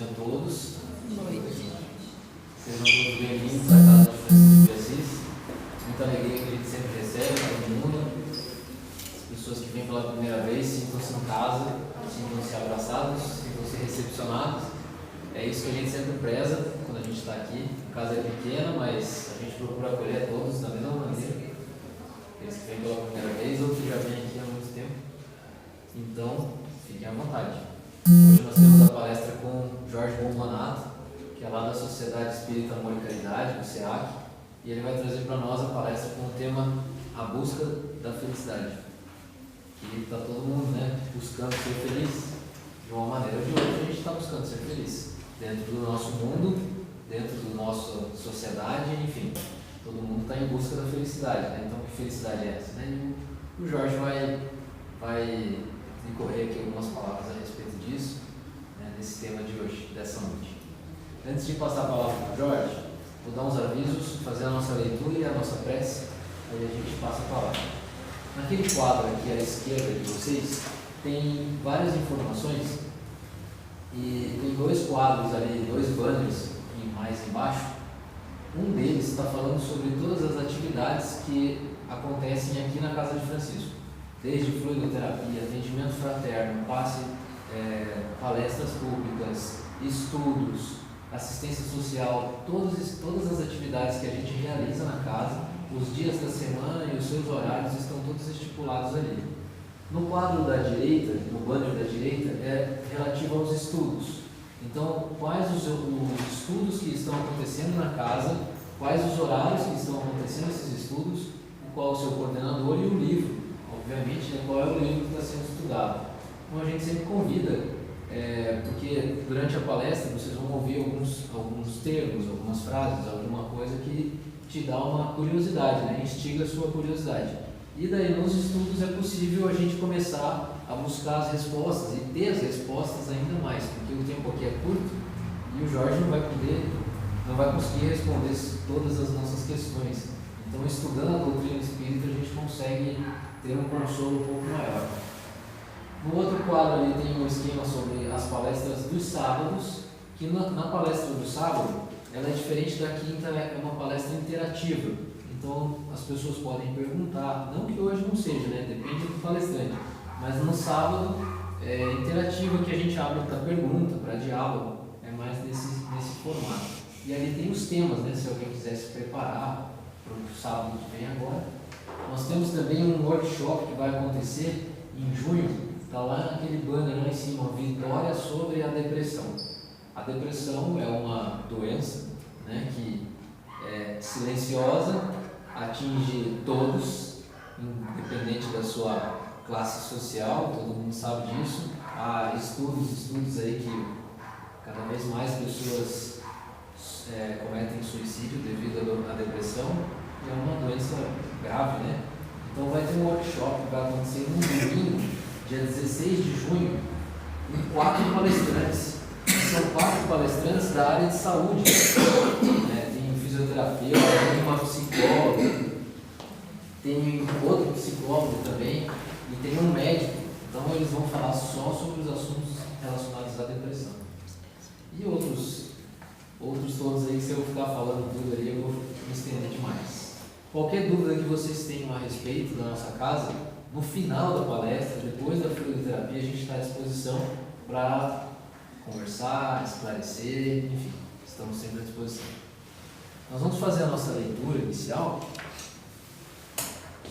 noite a todos. Boa noite. Sejam todos bem-vindos à casa de Francisco de Assis. Muita alegria que a gente sempre recebe, todo mundo. As pessoas que vêm pela primeira vez sintam-se em casa, sintam-se abraçados, sintam-se recepcionados. É isso que a gente sempre preza quando a gente está aqui. A casa é pequena, mas a gente procura acolher todos da mesma maneira. Aqueles que vêm pela primeira vez ou que já vêm aqui há muito tempo. Então, fiquem à vontade. Hoje nós temos a palestra com Jorge Bombonato, que é lá da Sociedade Espírita Amor e Caridade, do SEAC, e ele vai trazer para nós a palestra com o tema A Busca da Felicidade. E está todo mundo, buscando ser feliz. De uma maneira ou de outra, a gente está buscando ser feliz. Dentro do nosso mundo, dentro da nossa sociedade, enfim. Todo mundo está em busca da felicidade. Então, que felicidade é essa? E o Jorge vai incorrer aqui algumas palavras a respeito disso, nesse tema de hoje, dessa noite. Antes de passar a palavra para o Jorge, vou dar uns avisos, fazer a nossa leitura e a nossa prece, aí a gente passa a palavra. Naquele quadro aqui à esquerda de vocês, tem várias informações e tem dois quadros ali, dois banners mais embaixo. Um deles está falando sobre todas as atividades que acontecem aqui na Casa de Francisco. Desde fluidoterapia, atendimento fraterno, palestras públicas, estudos, assistência social, todas as atividades que a gente realiza na casa, os dias da semana e os seus horários estão todos estipulados ali. No quadro da direita, no banner da direita, é relativo aos estudos. Então, quais os estudos que estão acontecendo na casa, quais os horários que estão acontecendo esses estudos, qual é o seu coordenador e o livro. Obviamente, qual é o livro que está sendo estudado. Então a gente sempre convida, porque durante a palestra vocês vão ouvir alguns termos, algumas frases, alguma coisa que te dá uma curiosidade, instiga a sua curiosidade. E daí nos estudos é possível a gente começar a buscar as respostas e ter as respostas ainda mais, porque o tempo aqui é curto e o Jorge não vai conseguir responder todas as nossas questões. Então, estudando a doutrina espírita, a gente consegue ter um consolo um pouco maior. No outro quadro ali tem um esquema sobre as palestras dos sábados, que na palestra do sábado, ela é diferente da quinta, é uma palestra interativa. Então, as pessoas podem perguntar, não que hoje não seja, depende do palestrante, mas no sábado é interativa, que a gente abre para pergunta, para diálogo, é mais nesse formato. E ali tem os temas, se alguém quiser se preparar para o sábado que vem agora. Nós temos também um workshop que vai acontecer em junho, está lá naquele banner lá em cima, Vitória sobre a Depressão. A depressão é uma doença que é silenciosa, atinge todos, independente da sua classe social, todo mundo sabe disso. Há estudos aí que cada vez mais pessoas cometem suicídio devido à depressão, e é uma doença grave, Então vai ter um workshop que vai acontecer no domingo, dia 16 de junho, com 4 palestrantes. São 4 palestrantes da área de saúde. Tem fisioterapia, tem uma psicóloga, tem outro psicólogo também, e tem um médico. Então eles vão falar só sobre os assuntos relacionados à depressão. E outros todos aí, se eu ficar falando tudo aí, eu vou me estender demais. Qualquer dúvida que vocês tenham a respeito da nossa casa, no final da palestra, depois da fluidoterapia, a gente está à disposição para conversar, esclarecer, enfim, estamos sempre à disposição. Nós vamos fazer a nossa leitura inicial,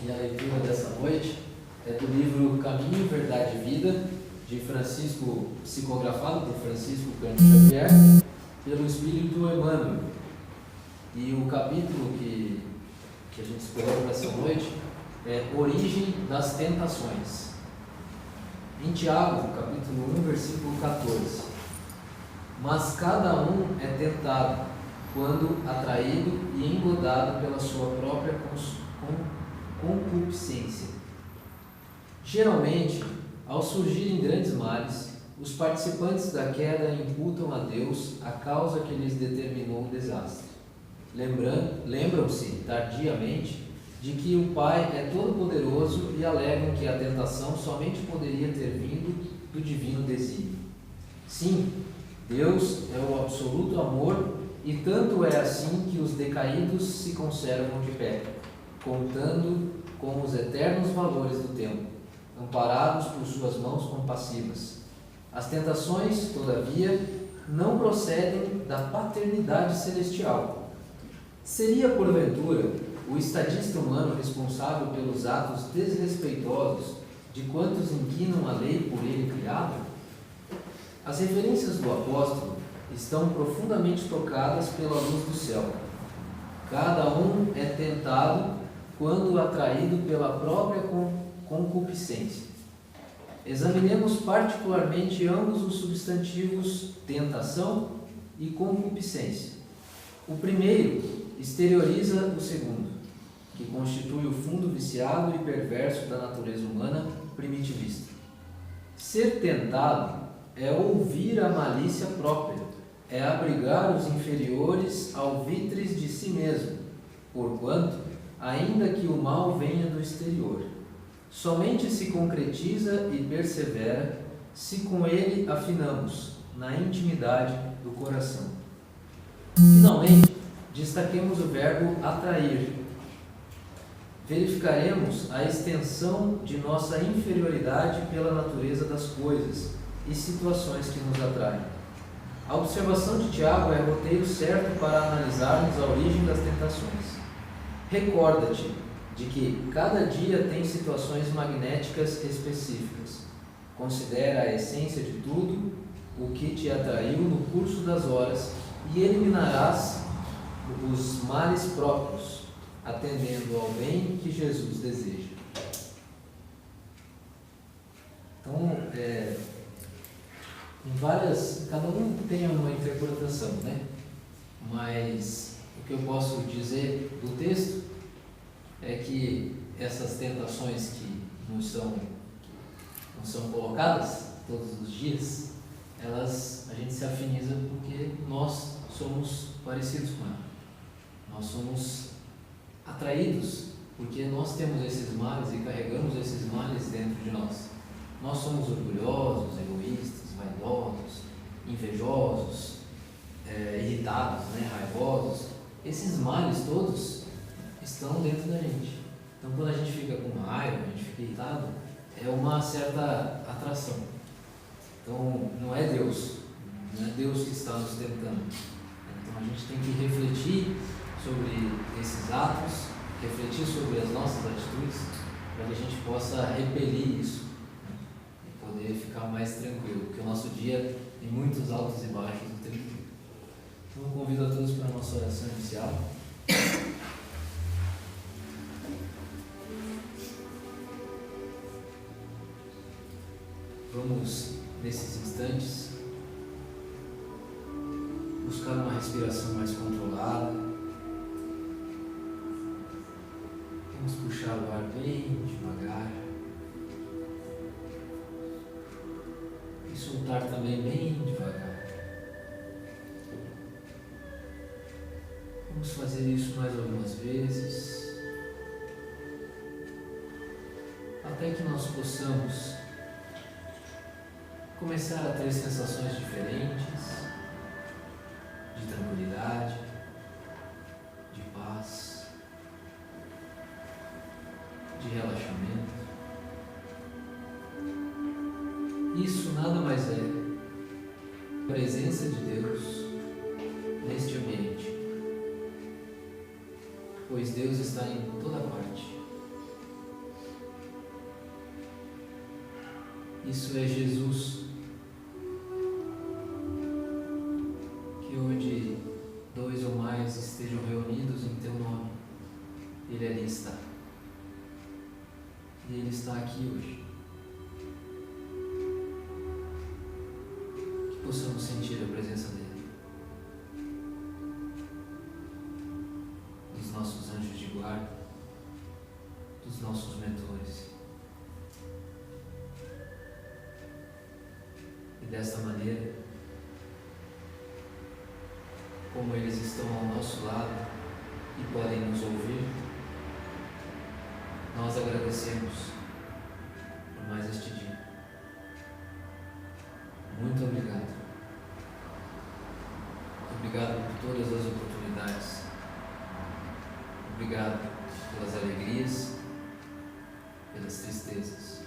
e a leitura dessa noite é do livro Caminho, Verdade e Vida, de Francisco, psicografado por Francisco Cândido Xavier, pelo Espírito Emmanuel. E o capítulo que a gente escolheu para essa noite é Origem das Tentações. Em Tiago, capítulo 1, versículo 14. Mas cada um é tentado quando atraído e engodado pela sua própria concupiscência. Geralmente, ao surgirem grandes males, os participantes da queda imputam a Deus a causa que lhes determinou o desastre. Lembram-se tardiamente de que o Pai é todo-poderoso e alegam que a tentação somente poderia ter vindo do divino desígnio. Sim, Deus é o absoluto amor e tanto é assim que os decaídos se conservam de pé, contando com os eternos valores do tempo, amparados por suas mãos compassivas. As tentações, todavia, não procedem da paternidade celestial. Seria, porventura, o estadista humano responsável pelos atos desrespeitosos de quantos inquinam a lei por ele criada? As referências do apóstolo estão profundamente tocadas pela luz do céu. Cada um é tentado quando atraído pela própria concupiscência. Examinemos particularmente ambos os substantivos tentação e concupiscência. O primeiro exterioriza o segundo, que constitui o fundo viciado e perverso da natureza humana primitivista. Ser tentado é ouvir a malícia própria, é abrigar os inferiores alvitres de si mesmo, porquanto, ainda que o mal venha do exterior, somente se concretiza e persevera se com ele afinamos na intimidade do coração. Finalmente, destaquemos o verbo atrair. Verificaremos a extensão de nossa inferioridade pela natureza das coisas e situações que nos atraem. A observação de Tiago é roteiro certo para analisarmos a origem das tentações. Recorda-te de que cada dia tem situações magnéticas específicas. Considera a essência de tudo o que te atraiu no curso das horas e eliminarás os males próprios, atendendo ao bem que Jesus deseja. Então, cada um tem uma interpretação, né? Mas o que eu posso dizer do texto é que essas tentações que não são colocadas todos os dias, a gente se afiniza porque nós somos parecidos com ela. Nós somos atraídos porque nós temos esses males e carregamos esses males dentro de nós. Nós somos orgulhosos, egoístas, vaidosos, invejosos, irritados, raivosos. Esses males todos estão dentro da gente. Então, quando a gente fica com raiva, a gente fica irritado, é uma certa atração. Então, não é Deus que está nos tentando. Então, a gente tem que refletir sobre esses atos, refletir sobre as nossas atitudes, para que a gente possa repelir isso, e poder ficar mais tranquilo, porque o nosso dia tem muitos altos e baixos o tempo todo. Então, eu convido a todos para a nossa oração inicial. Vamos, nesses instantes, buscar uma respiração mais controlada. Vamos puxar o ar bem devagar e soltar também bem devagar. Vamos fazer isso mais algumas vezes, até que nós possamos começar a ter sensações diferentes, de tranquilidade, de paz, de relaxamento. Isso nada mais é a presença de Deus neste ambiente, pois Deus está em toda parte. Isso é Jesus, que onde dois ou mais estejam reunidos em Teu nome, Ele ali está. E Ele está aqui hoje. Que possamos sentir a presença dEle, dos nossos anjos de guarda, dos nossos mentores. E desta maneira, como eles estão ao nosso lado e podem nos ouvir, nós agradecemos por mais este dia. Muito obrigado. Obrigado por todas as oportunidades. Obrigado pelas alegrias, pelas tristezas,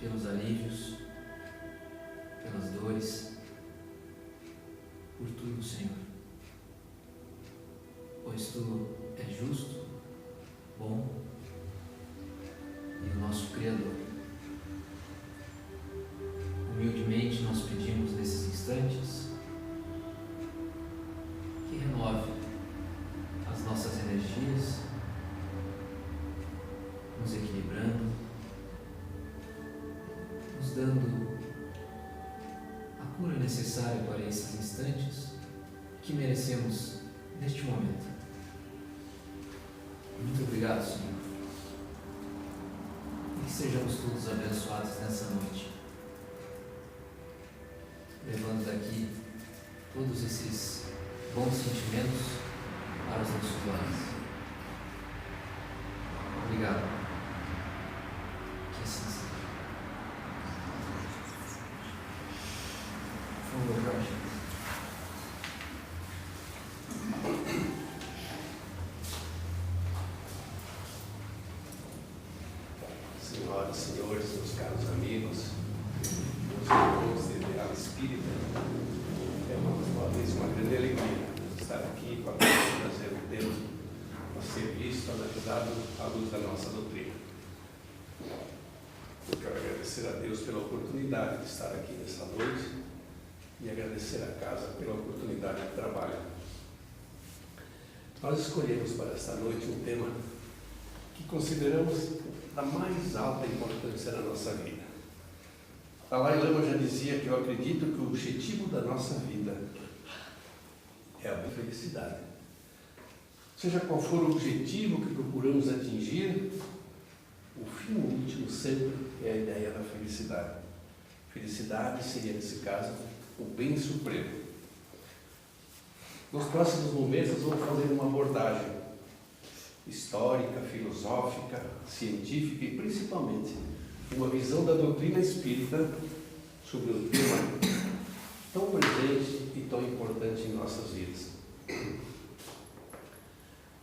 pelos alívios, pelas dores, por tudo, Senhor. Pois Tu és justo, bom e o nosso Criador. Humildemente nós pedimos nesses instantes que renove as nossas energias, nos equilibrando, nos dando a cura necessária para esses instantes que merecemos neste momento. Muito obrigado, Senhor. E que sejamos todos abençoados nessa noite, levando daqui todos esses bons sentimentos para os nossos lares. Obrigado. Que assim seja. Por favor, Jorge. Senhoras e senhores, meus caros amigos, meus irmãos de ideal espírita, é uma vez uma grande alegria estar aqui para trazer o Deus a ser visto, analisado à luz da nossa doutrina. Eu quero agradecer a Deus pela oportunidade de estar aqui nessa noite e agradecer a casa pela oportunidade de trabalho. Nós escolhemos para esta noite um tema que consideramos da mais alta importância na nossa vida. Dalai Lama já dizia que eu acredito que o objetivo da nossa vida é a felicidade. Seja qual for o objetivo que procuramos atingir, o fim último sempre é a ideia da felicidade. Felicidade seria, nesse caso, o bem supremo. Nos próximos momentos vamos fazer uma abordagem histórica, filosófica, científica e principalmente uma visão da doutrina espírita sobre um tema tão presente e tão importante em nossas vidas.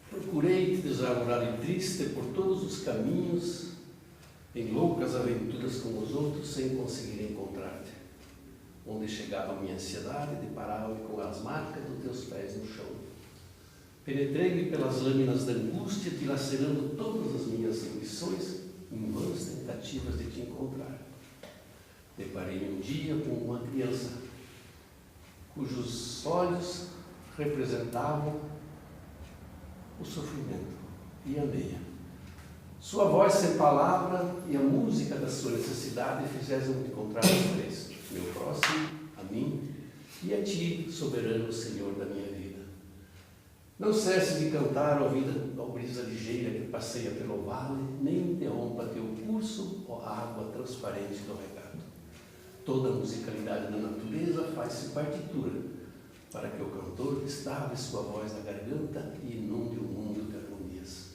Procurei, desamorado e triste por todos os caminhos, em loucas aventuras com os outros, sem conseguir encontrar-te. Onde chegava a minha ansiedade, deparava-me com as marcas dos teus pés no chão. Penetrei-me pelas lâminas da angústia, dilacerando todas as minhas ambições, em vãs tentativas de te encontrar. Deparei-me um dia com uma criança, cujos olhos representavam o sofrimento, e amei-a. Sua voz sem palavra e a música da sua necessidade fizeram-me encontrar os três, meu próximo, a mim e a ti, soberano Senhor da minha vida. Não cesse de cantar, ó brisa ligeira que passeia pelo vale, nem interrompa teu curso, ó água transparente do regato. Toda a musicalidade da natureza faz-se partitura, para que o cantor destrave sua voz na garganta e inunde o mundo de harmonias.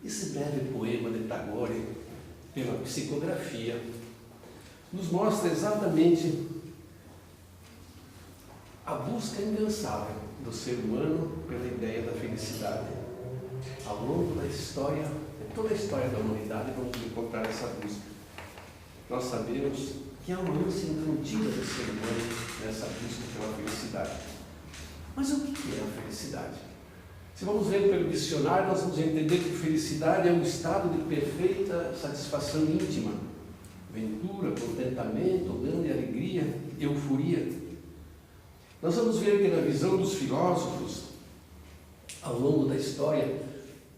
Esse breve poema de Tagore, pela psicografia, nos mostra exatamente a busca incansável do ser humano pela ideia da felicidade. Ao longo da história, de toda a história da humanidade, vamos encontrar essa busca. Nós sabemos que há uma ânsia incontida do ser humano nessa busca pela felicidade. Mas o que é a felicidade? Se vamos ver pelo dicionário, nós vamos entender que felicidade é um estado de perfeita satisfação íntima, ventura, contentamento, grande alegria, euforia. Nós vamos ver que na visão dos filósofos, ao longo da história,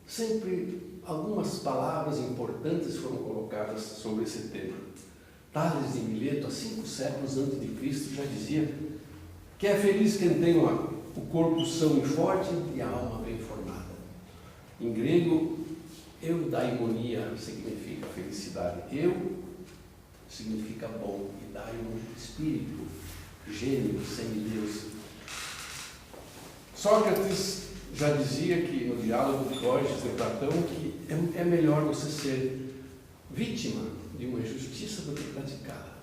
sempre algumas palavras importantes foram colocadas sobre esse tema. Tales de Mileto, há 5 séculos antes de Cristo, já dizia que é feliz quem tem o corpo são e forte e a alma bem formada. Em grego, eudaimonia significa felicidade. Eu significa bom e daimon, espírito, gênio, semideus. Sócrates já dizia que no diálogo de Gorgias de Platão que é melhor você ser vítima de uma injustiça do que praticá-la.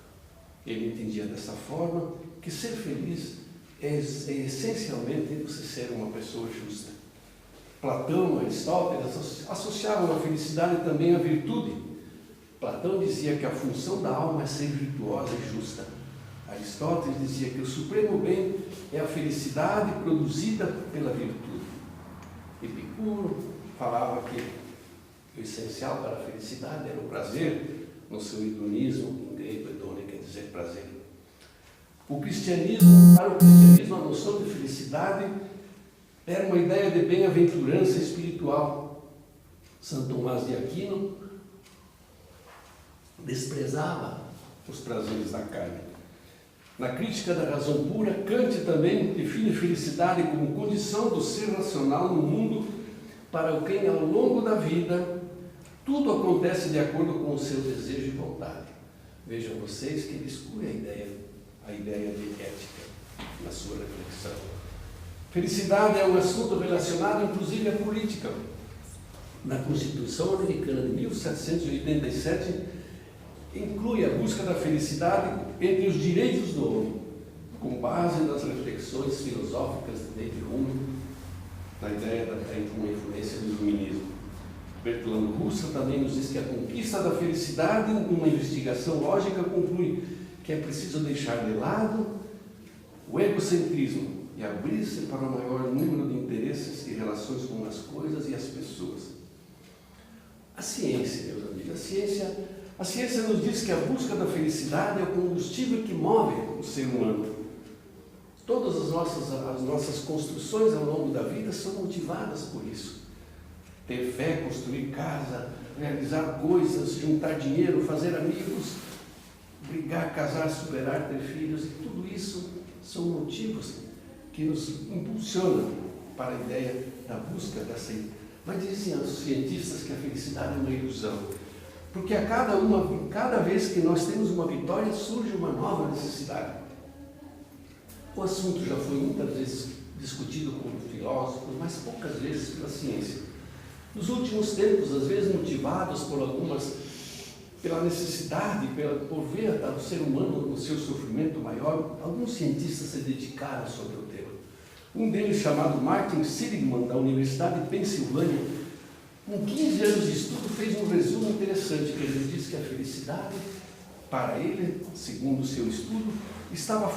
Ele entendia dessa forma que ser feliz é essencialmente você ser uma pessoa justa. Platão, Aristóteles associavam a felicidade também à virtude. Platão dizia que a função da alma é ser virtuosa e justa. Aristóteles dizia que o supremo bem é a felicidade produzida pela virtude. Epicuro falava que o essencial para a felicidade era o prazer, no seu hedonismo, em grego hedone quer dizer prazer. Para o cristianismo, a noção de felicidade era uma ideia de bem-aventurança espiritual. Santo Tomás de Aquino desprezava os prazeres da carne. Na Crítica da Razão Pura, Kant também define felicidade como condição do ser racional no mundo para o quem, ao longo da vida, tudo acontece de acordo com o seu desejo e vontade. Vejam vocês que ele exclui a ideia de ética na sua reflexão. Felicidade é um assunto relacionado, inclusive, à política. Na Constituição Americana de 1787, inclui a busca da felicidade entre os direitos do homem, com base nas reflexões filosóficas de David Hume, na ideia da uma influência do iluminismo. Bertrand Russell também nos diz que a conquista da felicidade, numa investigação lógica, conclui que é preciso deixar de lado o egocentrismo e abrir-se para o maior número de interesses e relações com as coisas e as pessoas. A ciência, meus amigos, a ciência nos diz que a busca da felicidade é o combustível que move o ser humano. Todas as nossas construções ao longo da vida são motivadas por isso. Ter fé, construir casa, realizar coisas, juntar dinheiro, fazer amigos, brigar, casar, superar, ter filhos, e tudo isso são motivos que nos impulsionam para a ideia da busca dessa. Mas dizem os cientistas que a felicidade é uma ilusão, porque cada vez que nós temos uma vitória, surge uma nova necessidade. O assunto já foi muitas vezes discutido com filósofos, mas poucas vezes pela ciência. Nos últimos tempos, às vezes motivados pela necessidade, por ver o ser humano no seu sofrimento maior, alguns cientistas se dedicaram sobre o tema. Um deles, chamado Martin Seligman, da Universidade de Pensilvânia, com 15 anos de estudo, fez um resumo interessante, que ele diz que a felicidade, para ele, segundo o seu estudo, estava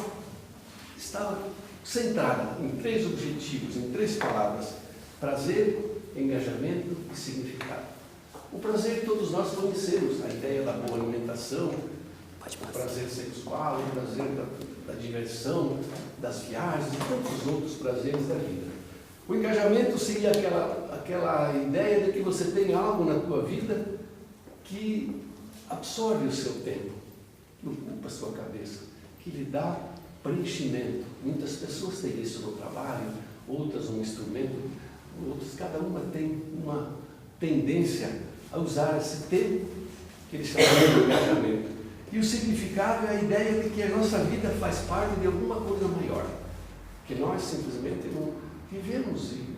centrada em 3 objetivos, em 3 palavras: prazer, engajamento e significado. O prazer todos nós conhecemos, a ideia da boa alimentação, o prazer sexual, o prazer da diversão, das viagens e tantos outros prazeres da vida. O engajamento seria aquela ideia de que você tem algo na tua vida que absorve o seu tempo, que ocupa a sua cabeça, que lhe dá preenchimento. Muitas pessoas têm isso no trabalho, outras um instrumento, outros, cada uma tem uma tendência a usar esse tempo que eles chamam de engajamento. E o significado é a ideia de que a nossa vida faz parte de alguma coisa maior, que nós simplesmente não vivemos e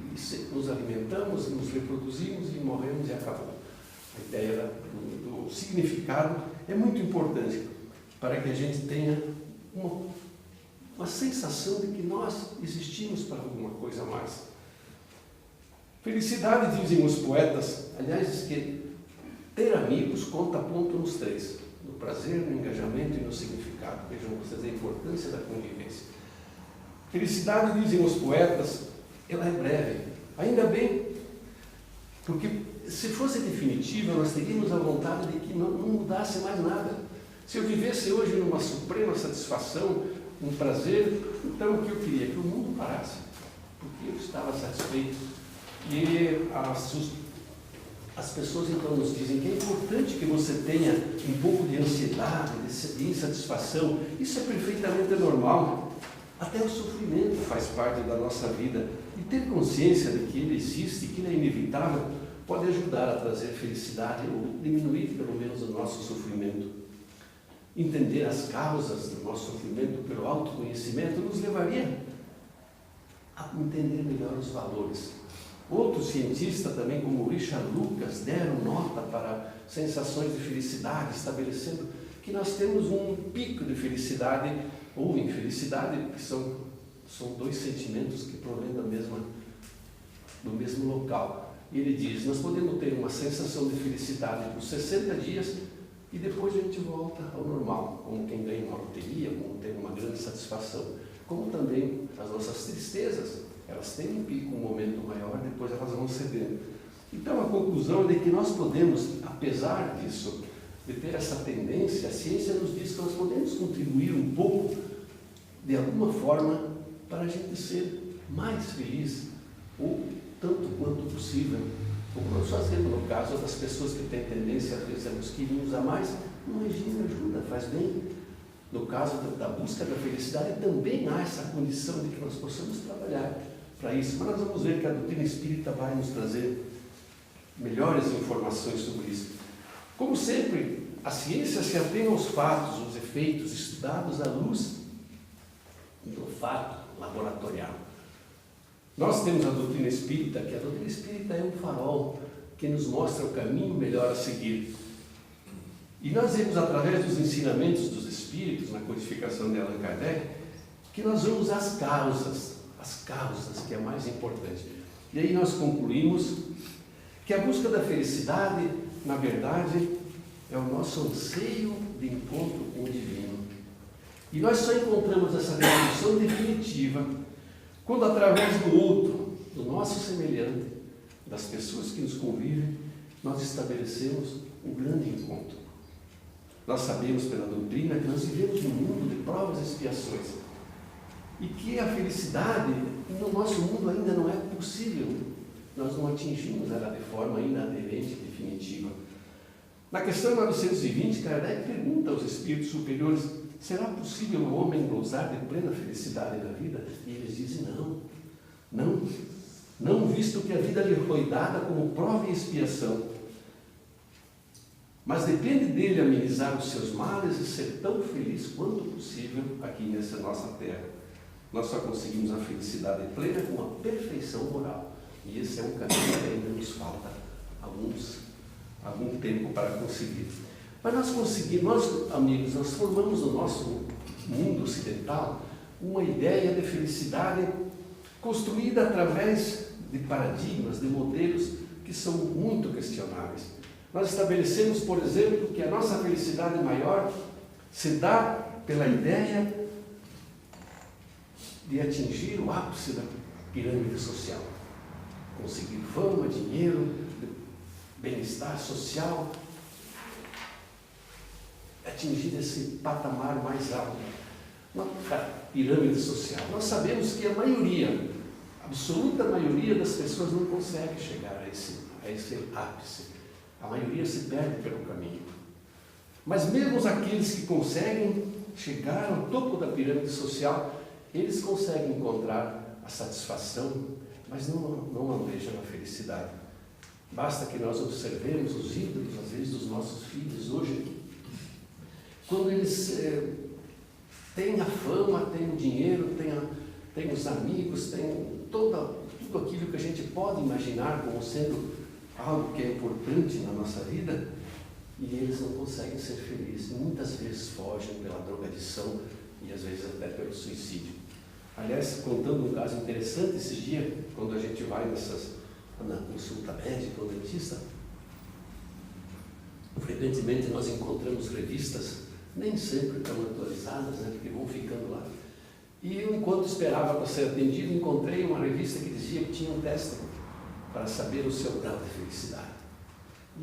nos alimentamos, nos reproduzimos e morremos e acabou. A ideia do significado é muito importante para que a gente tenha uma sensação de que nós existimos para alguma coisa a mais. Felicidade, dizem os poetas, aliás, diz que ter amigos conta ponto nos 3, no prazer, no engajamento e no significado. Vejam vocês a importância da convivência. Felicidade, dizem os poetas, ela é breve. Ainda bem, porque se fosse definitiva, nós teríamos a vontade de que não mudasse mais nada. Se eu vivesse hoje numa suprema satisfação, um prazer, então o que eu queria? Que o mundo parasse, porque eu estava satisfeito. E as pessoas então nos dizem que é importante que você tenha um pouco de ansiedade, de insatisfação. Isso é perfeitamente normal. Até o sofrimento faz parte da nossa vida. E ter consciência de que ele existe, que ele é inevitável, pode ajudar a trazer felicidade ou diminuir pelo menos o nosso sofrimento. Entender as causas do nosso sofrimento pelo autoconhecimento nos levaria a entender melhor os valores. Outros cientistas também, como Richard Lucas, deram nota para sensações de felicidade, estabelecendo que nós temos um pico de felicidade ou infelicidade, que são dois sentimentos que provêm do mesmo local. E ele diz, nós podemos ter uma sensação de felicidade por 60 dias e depois a gente volta ao normal, como quem ganha uma loteria, como tem uma grande satisfação, como também as nossas tristezas, elas têm um pico, um momento maior, depois elas vão cedendo. Então a conclusão é de que nós podemos, apesar disso, de ter essa tendência, a ciência nos diz que nós podemos contribuir um pouco, de alguma forma, para a gente ser mais feliz, ou tanto quanto possível, como nós fazemos no caso das pessoas que têm tendência, às vezes, a uns quilinhos a mais, um regime ajuda, faz bem. No caso da busca da felicidade, também há essa condição de que nós possamos trabalhar para isso. Mas nós vamos ver que a doutrina espírita vai nos trazer melhores informações sobre isso. Como sempre, a ciência se atém aos fatos, aos efeitos estudados à luz do fato laboratorial. Nós temos a doutrina espírita, que a doutrina espírita é um farol que nos mostra o caminho melhor a seguir. E nós vemos através dos ensinamentos dos espíritos, na codificação de Allan Kardec, que nós vemos as causas que é mais importante. E aí nós concluímos que a busca da felicidade, na verdade, é o nosso anseio de encontro com o divino. E nós só encontramos essa resolução definitiva quando, através do outro, do nosso semelhante, das pessoas que nos convivem, nós estabelecemos um grande encontro. Nós sabemos pela doutrina que nós vivemos num mundo de provas e expiações e que a felicidade no nosso mundo ainda não é possível. Nós não atingimos ela de forma ainda aderente, definitiva. Na questão 920, Kardec pergunta aos espíritos superiores: será possível o homem gozar de plena felicidade na vida? E eles dizem: não, visto que a vida lhe foi dada como prova e expiação. Mas depende dele amenizar os seus males e ser tão feliz quanto possível aqui nessa nossa terra. Nós só conseguimos a felicidade plena com a perfeição moral. E esse é um caminho que ainda nos falta algum tempo para conseguir. Mas nós, amigos, nós formamos no nosso mundo ocidental uma ideia de felicidade construída através de paradigmas, de modelos que são muito questionáveis. Nós estabelecemos, por exemplo, que a nossa felicidade maior se dá pela ideia de atingir o ápice da pirâmide social. Conseguir fama, dinheiro, bem-estar social, atingir esse patamar mais alto, uma pirâmide social. Nós sabemos que a maioria, a absoluta maioria das pessoas não consegue chegar a esse ápice. A maioria se perde pelo caminho. Mas mesmo aqueles que conseguem chegar ao topo da pirâmide social, eles conseguem encontrar a satisfação, mas não almejam a felicidade. Basta que nós observemos os ídolos, às vezes, dos nossos filhos hoje, quando eles têm a fama, têm o dinheiro, têm os amigos, têm tudo aquilo que a gente pode imaginar como sendo algo que é importante na nossa vida, e eles não conseguem ser felizes. Muitas vezes fogem pela drogadição e às vezes até pelo suicídio. Aliás, contando um caso interessante, esses dias, quando a gente vai na consulta médica ou dentista, frequentemente nós encontramos revistas, nem sempre tão atualizadas, porque vão ficando lá. E eu, enquanto esperava para ser atendido, encontrei uma revista que dizia que tinha um teste para saber o seu grau de felicidade.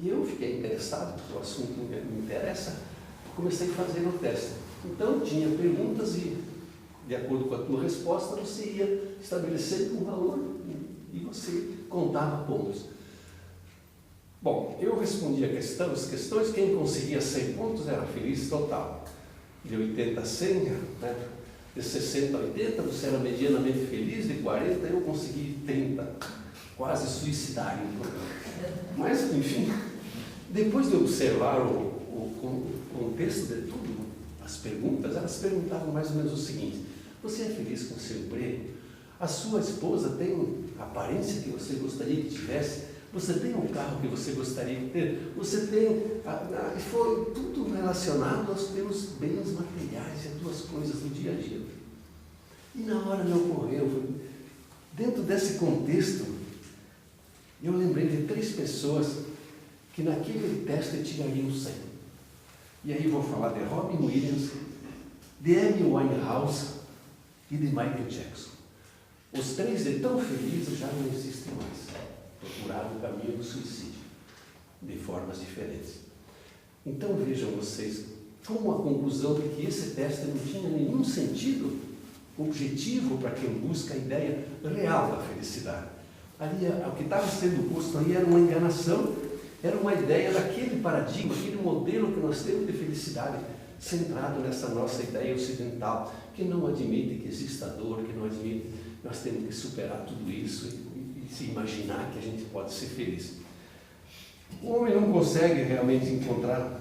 E eu fiquei interessado, porque o assunto me interessa, comecei a fazer o teste. Então, tinha perguntas e, de acordo com a tua resposta, você ia estabelecendo um valor e você contava pontos. Bom, eu respondi as questões, quem conseguia 100 pontos era feliz total. De 80 a 100, de 60 a 80, você era medianamente feliz, de 40 eu consegui 30. Quase suicidário. Mas, enfim, depois de observar o contexto de tudo, as perguntas, elas perguntavam mais ou menos o seguinte: você é feliz com o seu emprego? A sua esposa tem a aparência que você gostaria que tivesse? Você tem um carro que você gostaria de ter? Você tem... foi tudo, relacionado aos teus bens materiais e às tuas coisas do dia a dia. E na hora me ocorreu, dentro desse contexto, eu lembrei de 3 pessoas que naquele teste tirariam 100. E aí vou falar de Robin Williams, de Amy Winehouse e de Michael Jackson. Os 3 de tão felizes já não existem mais. Procuraram o caminho do suicídio, de formas diferentes. Então vejam vocês, como a conclusão de que esse teste não tinha nenhum sentido objetivo para quem busca a ideia real da felicidade. Ali, o que estava sendo posto aí era uma enganação, era uma ideia daquele paradigma, aquele modelo que nós temos de felicidade, centrado nessa nossa ideia ocidental, que não admite que exista dor, que não admite que nós temos que superar tudo isso e se imaginar que a gente pode ser feliz. O homem não consegue realmente encontrar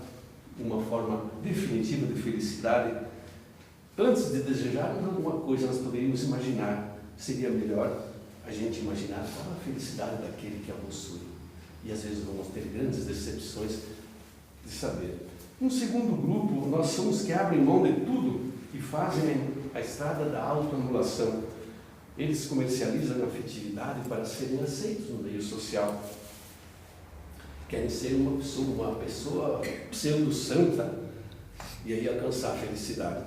uma forma definitiva de felicidade. Antes de desejarmos alguma coisa, nós poderíamos imaginar, seria melhor a gente imaginar qual a felicidade daquele que a possui. E às vezes vamos ter grandes decepções de saber. Um segundo grupo, nós somos que abrem mão de tudo e fazem a estrada da autoanulação. Eles comercializam a afetividade para serem aceitos no meio social. Querem ser uma pessoa pseudo-santa e aí alcançar a felicidade.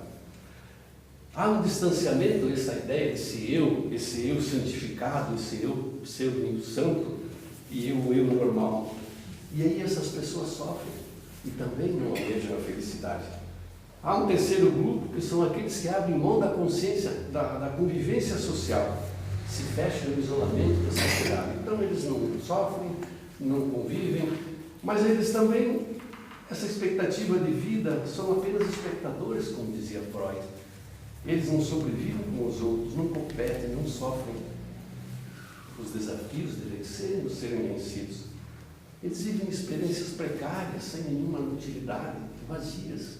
Há um distanciamento dessa ideia desse eu santificado, esse eu pseudo-santo e o eu normal. E aí essas pessoas sofrem e também não almejam a felicidade. Há um terceiro grupo que são aqueles que abrem mão da consciência, da convivência social, se fecham no isolamento da sociedade. Então eles não sofrem, não convivem, mas eles também, essa expectativa de vida, são apenas espectadores, como dizia Freud. Eles não sobrevivem com os outros, não competem, não sofrem os desafios de vencerem ou serem vencidos. Eles vivem experiências precárias, sem nenhuma utilidade, vazias.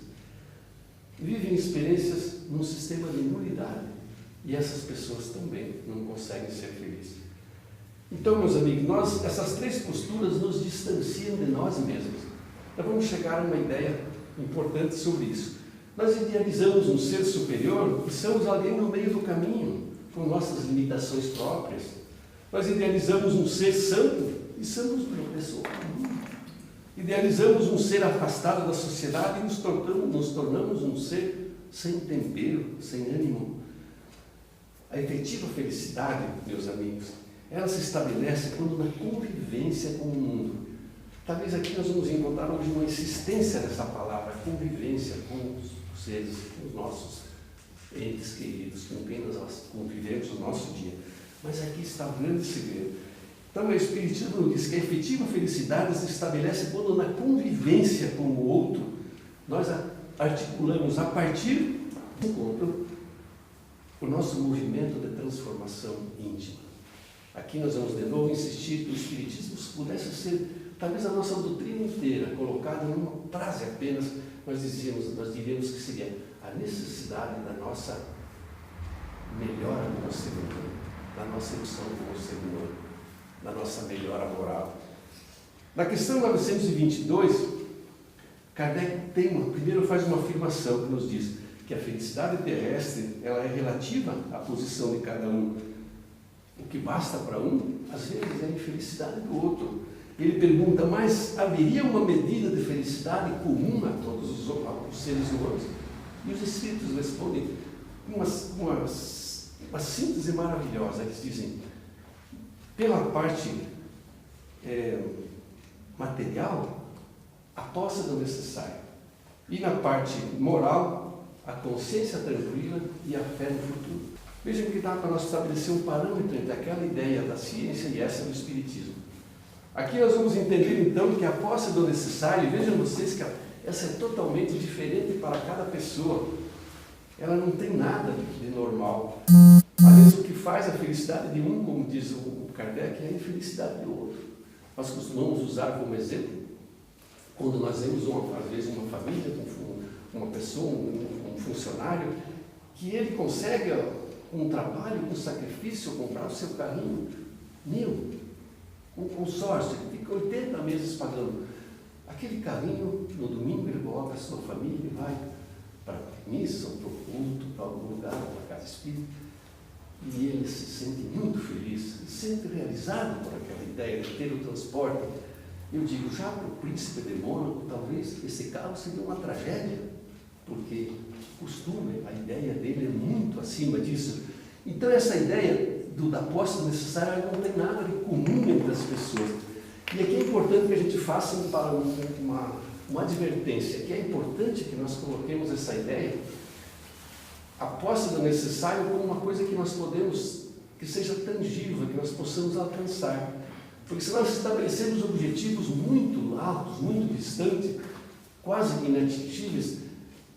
Vivem experiências num sistema de nulidade. E essas pessoas também não conseguem ser felizes. Então, meus amigos, essas 3 posturas nos distanciam de nós mesmos. Nós vamos chegar a uma ideia importante sobre isso. Nós idealizamos um ser superior e somos alguém no meio do caminho, com nossas limitações próprias. Nós idealizamos um ser santo e somos uma pessoa comum. Idealizamos um ser afastado da sociedade e nos tornamos um ser sem tempero, sem ânimo. A efetiva felicidade, meus amigos, ela se estabelece quando na convivência com o mundo. Talvez aqui nós vamos encontrar hoje uma insistência nessa palavra, convivência com os seres, com os nossos entes queridos, com quem nós convivemos no nosso dia. Mas aqui está o grande segredo. Então o Espiritismo diz que a efetiva felicidade se estabelece quando na convivência com o outro nós articulamos a partir do encontro o nosso movimento de transformação íntima. Aqui nós vamos de novo insistir que o Espiritismo pudesse ser talvez a nossa doutrina inteira colocada numa frase apenas, nós diríamos que seria a necessidade da nossa melhora como ser humano, da nossa evolução como ser humano, da nossa melhora moral. Na questão 922, Kardec primeiro faz uma afirmação que nos diz que a felicidade terrestre ela é relativa à posição de cada um. O que basta para um, às vezes, é a infelicidade do outro. Ele pergunta, mas haveria uma medida de felicidade comum a todos os seres humanos? E os Espíritos respondem uma síntese maravilhosa. Eles dizem, pela parte material, a posse do necessário. E na parte moral, a consciência tranquila e a fé no futuro. Vejam que dá para nós estabelecer um parâmetro entre aquela ideia da ciência e essa do Espiritismo. Aqui nós vamos entender então que a posse do necessário, vejam vocês que essa é totalmente diferente para cada pessoa. Ela não tem nada de normal. Às vezes o que faz a felicidade de um, como diz o Kardec, é a infelicidade do outro. Nós costumamos usar como exemplo, quando nós vemos às vezes uma família, uma pessoa, um funcionário, que ele consegue, com um trabalho, com um sacrifício, comprar o seu carrinho, com consórcio, ele fica 80 meses pagando. Aquele carrinho, no domingo, ele coloca a sua família missa, ou para o culto, para algum lugar, para a casa espírita, e ele se sente muito feliz, se sente realizado por aquela ideia de ter o transporte. Eu digo, já para o príncipe de Mônaco, talvez esse carro seria uma tragédia, porque o costume, a ideia dele é muito acima disso. Então essa ideia da posse do necessário não tem nada de comum entre as pessoas. E aqui é importante que a gente faça uma advertência, que é importante que nós coloquemos essa ideia, a posse do necessário, como uma coisa que nós podemos, que seja tangível, que nós possamos alcançar. Porque se nós estabelecemos objetivos muito altos, muito distantes, quase inatingíveis,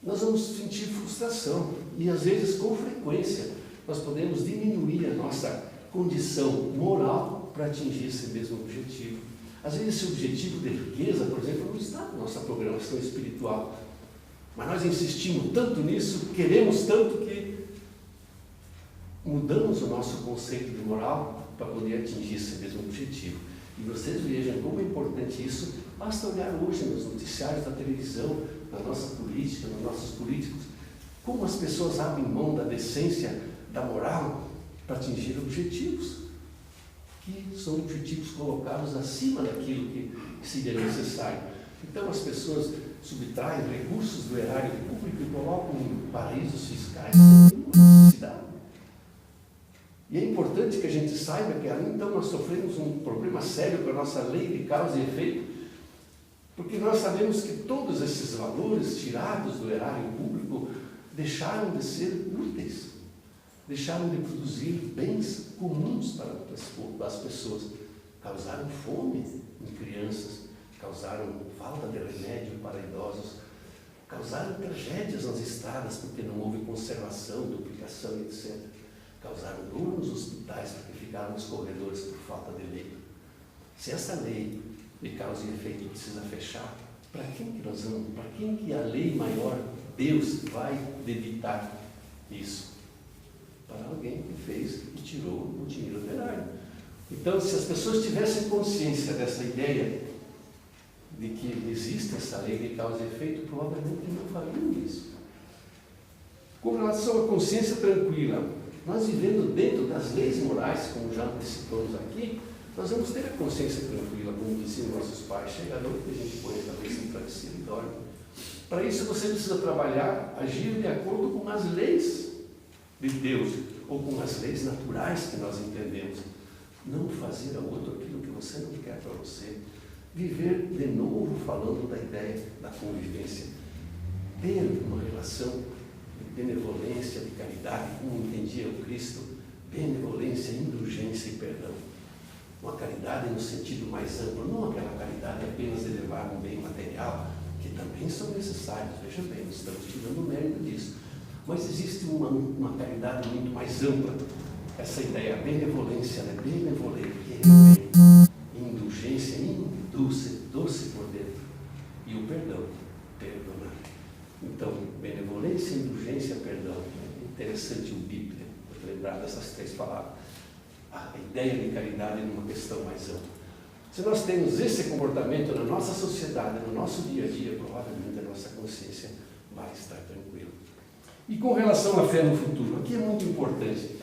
nós vamos sentir frustração. E às vezes, com frequência, nós podemos diminuir a nossa condição moral para atingir esse mesmo objetivo. Às vezes esse objetivo de riqueza, por exemplo, não está na nossa programação espiritual. Mas nós insistimos tanto nisso, queremos tanto que mudamos o nosso conceito de moral para poder atingir esse mesmo objetivo. E vocês vejam como é importante isso. Basta olhar hoje nos noticiários da televisão, na nossa política, nos nossos políticos, como as pessoas abrem mão da decência, da moral, para atingir objetivos, que são objetivos colocados acima daquilo que seria necessário. Então as pessoas subtraem recursos do erário público e colocam em paraísos fiscais sem nenhuma necessidade. E é importante que a gente saiba que ali então nós sofremos um problema sério com a nossa lei de causa e efeito, porque nós sabemos que todos esses valores tirados do erário público deixaram de ser úteis, deixaram de produzir bens comuns para as pessoas, causaram fome em crianças, causaram falta de remédio para idosos, causaram tragédias nas estradas porque não houve conservação, duplicação, etc. Causaram dor nos hospitais porque ficaram nos corredores por falta de leito. Se essa lei de causa e efeito precisa fechar, para quem que nós vamos? Para quem que a lei maior, Deus, vai debitar isso? Para alguém que fez e tirou o dinheiro do erário. Então, se as pessoas tivessem consciência dessa ideia de que existe essa lei de causa e efeito, provavelmente não fariam isso. Com relação à consciência tranquila, nós vivendo dentro das leis morais, como já antecipamos aqui, nós vamos ter a consciência tranquila, como diziam nossos pais. Chega a noite, a gente põe a cabeça no travesseiro e dorme. Para isso você precisa trabalhar, agir de acordo com as leis de Deus, ou com as leis naturais que nós entendemos. Não fazer ao outro aquilo que você não quer para você. Viver de novo falando da ideia da convivência. Ter uma relação de benevolência, de caridade, como entendia o Cristo. Benevolência, indulgência e perdão. Uma caridade no sentido mais amplo, não aquela caridade apenas de levar um bem material, que também são necessários. Veja bem, não estamos tirando o mérito disso. Mas existe uma caridade muito mais ampla. Essa ideia, a benevolência, ela é benevolente, que é bem, indulgência, doce por dentro, e o perdão, perdonar. Então, benevolência, indulgência, perdão. É interessante o Bíblia, lembrar dessas três palavras. A ideia de caridade numa questão mais ampla. Se nós temos esse comportamento na nossa sociedade, no nosso dia a dia, provavelmente a nossa consciência vai estar tranquila. E com relação à fé no futuro, aqui é muito importante,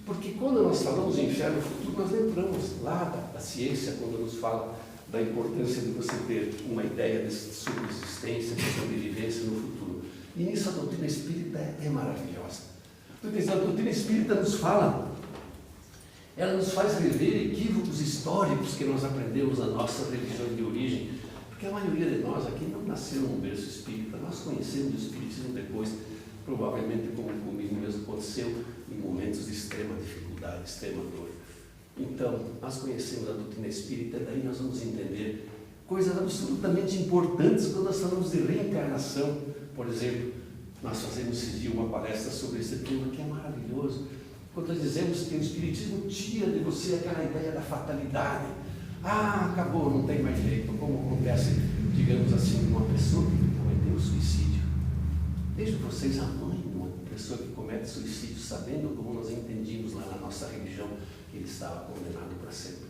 porque quando nós falamos em fé no futuro, nós lembramos lá da ciência, quando nos fala da importância de você ter uma ideia de subsistência, de sobrevivência no futuro. E nisso a doutrina espírita é maravilhosa. Porque a doutrina espírita nos fala, ela nos faz rever equívocos históricos que nós aprendemos na nossa religião de origem, porque a maioria de nós aqui não nasceu num berço espírita, nós conhecemos o espiritismo depois, provavelmente como comigo mesmo aconteceu, em momentos de extrema dificuldade, extrema dor. Então, nós conhecemos a doutrina espírita, daí nós vamos entender coisas absolutamente importantes quando nós falamos de reencarnação. Por exemplo, nós fazemos esse dia uma palestra sobre esse tema que é maravilhoso. Quando nós dizemos que o espiritismo tira de você aquela ideia da fatalidade. Ah, acabou, não tem mais jeito. Como acontece, digamos assim, com uma pessoa que cometeu suicídio. Vejam vocês a mãe de uma pessoa que comete suicídio, sabendo como nós entendíamos lá na nossa religião que ele estava condenado para sempre.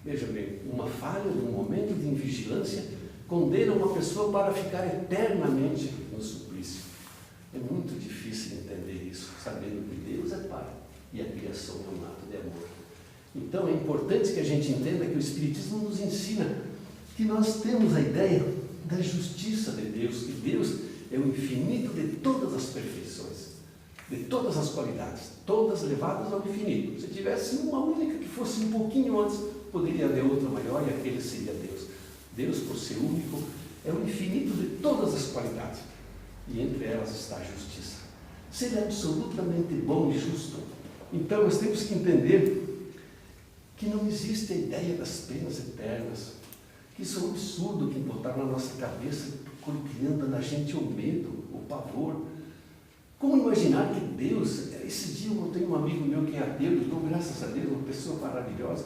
Veja bem, uma falha, num momento de invigilância, condena uma pessoa para ficar eternamente no suplício. É muito difícil entender isso, sabendo que Deus é Pai e a criação é um ato de amor. Então é importante que a gente entenda que o Espiritismo nos ensina que nós temos a ideia da justiça de Deus, que Deus é o infinito de todas as perfeições, de todas as qualidades, todas levadas ao infinito. Se tivesse uma única que fosse um pouquinho antes, poderia haver outra maior e aquele seria Deus. Deus, por ser único, é o infinito de todas as qualidades e entre elas está a justiça. Se Ele é absolutamente bom e justo, então nós temos que entender que não existe a ideia das penas eternas, que isso é um absurdo que botaram na nossa cabeça, criando na gente o medo, o pavor. Como imaginar que Deus, esse dia eu tenho um amigo meu que é ateu, e dou graças a Deus, uma pessoa maravilhosa,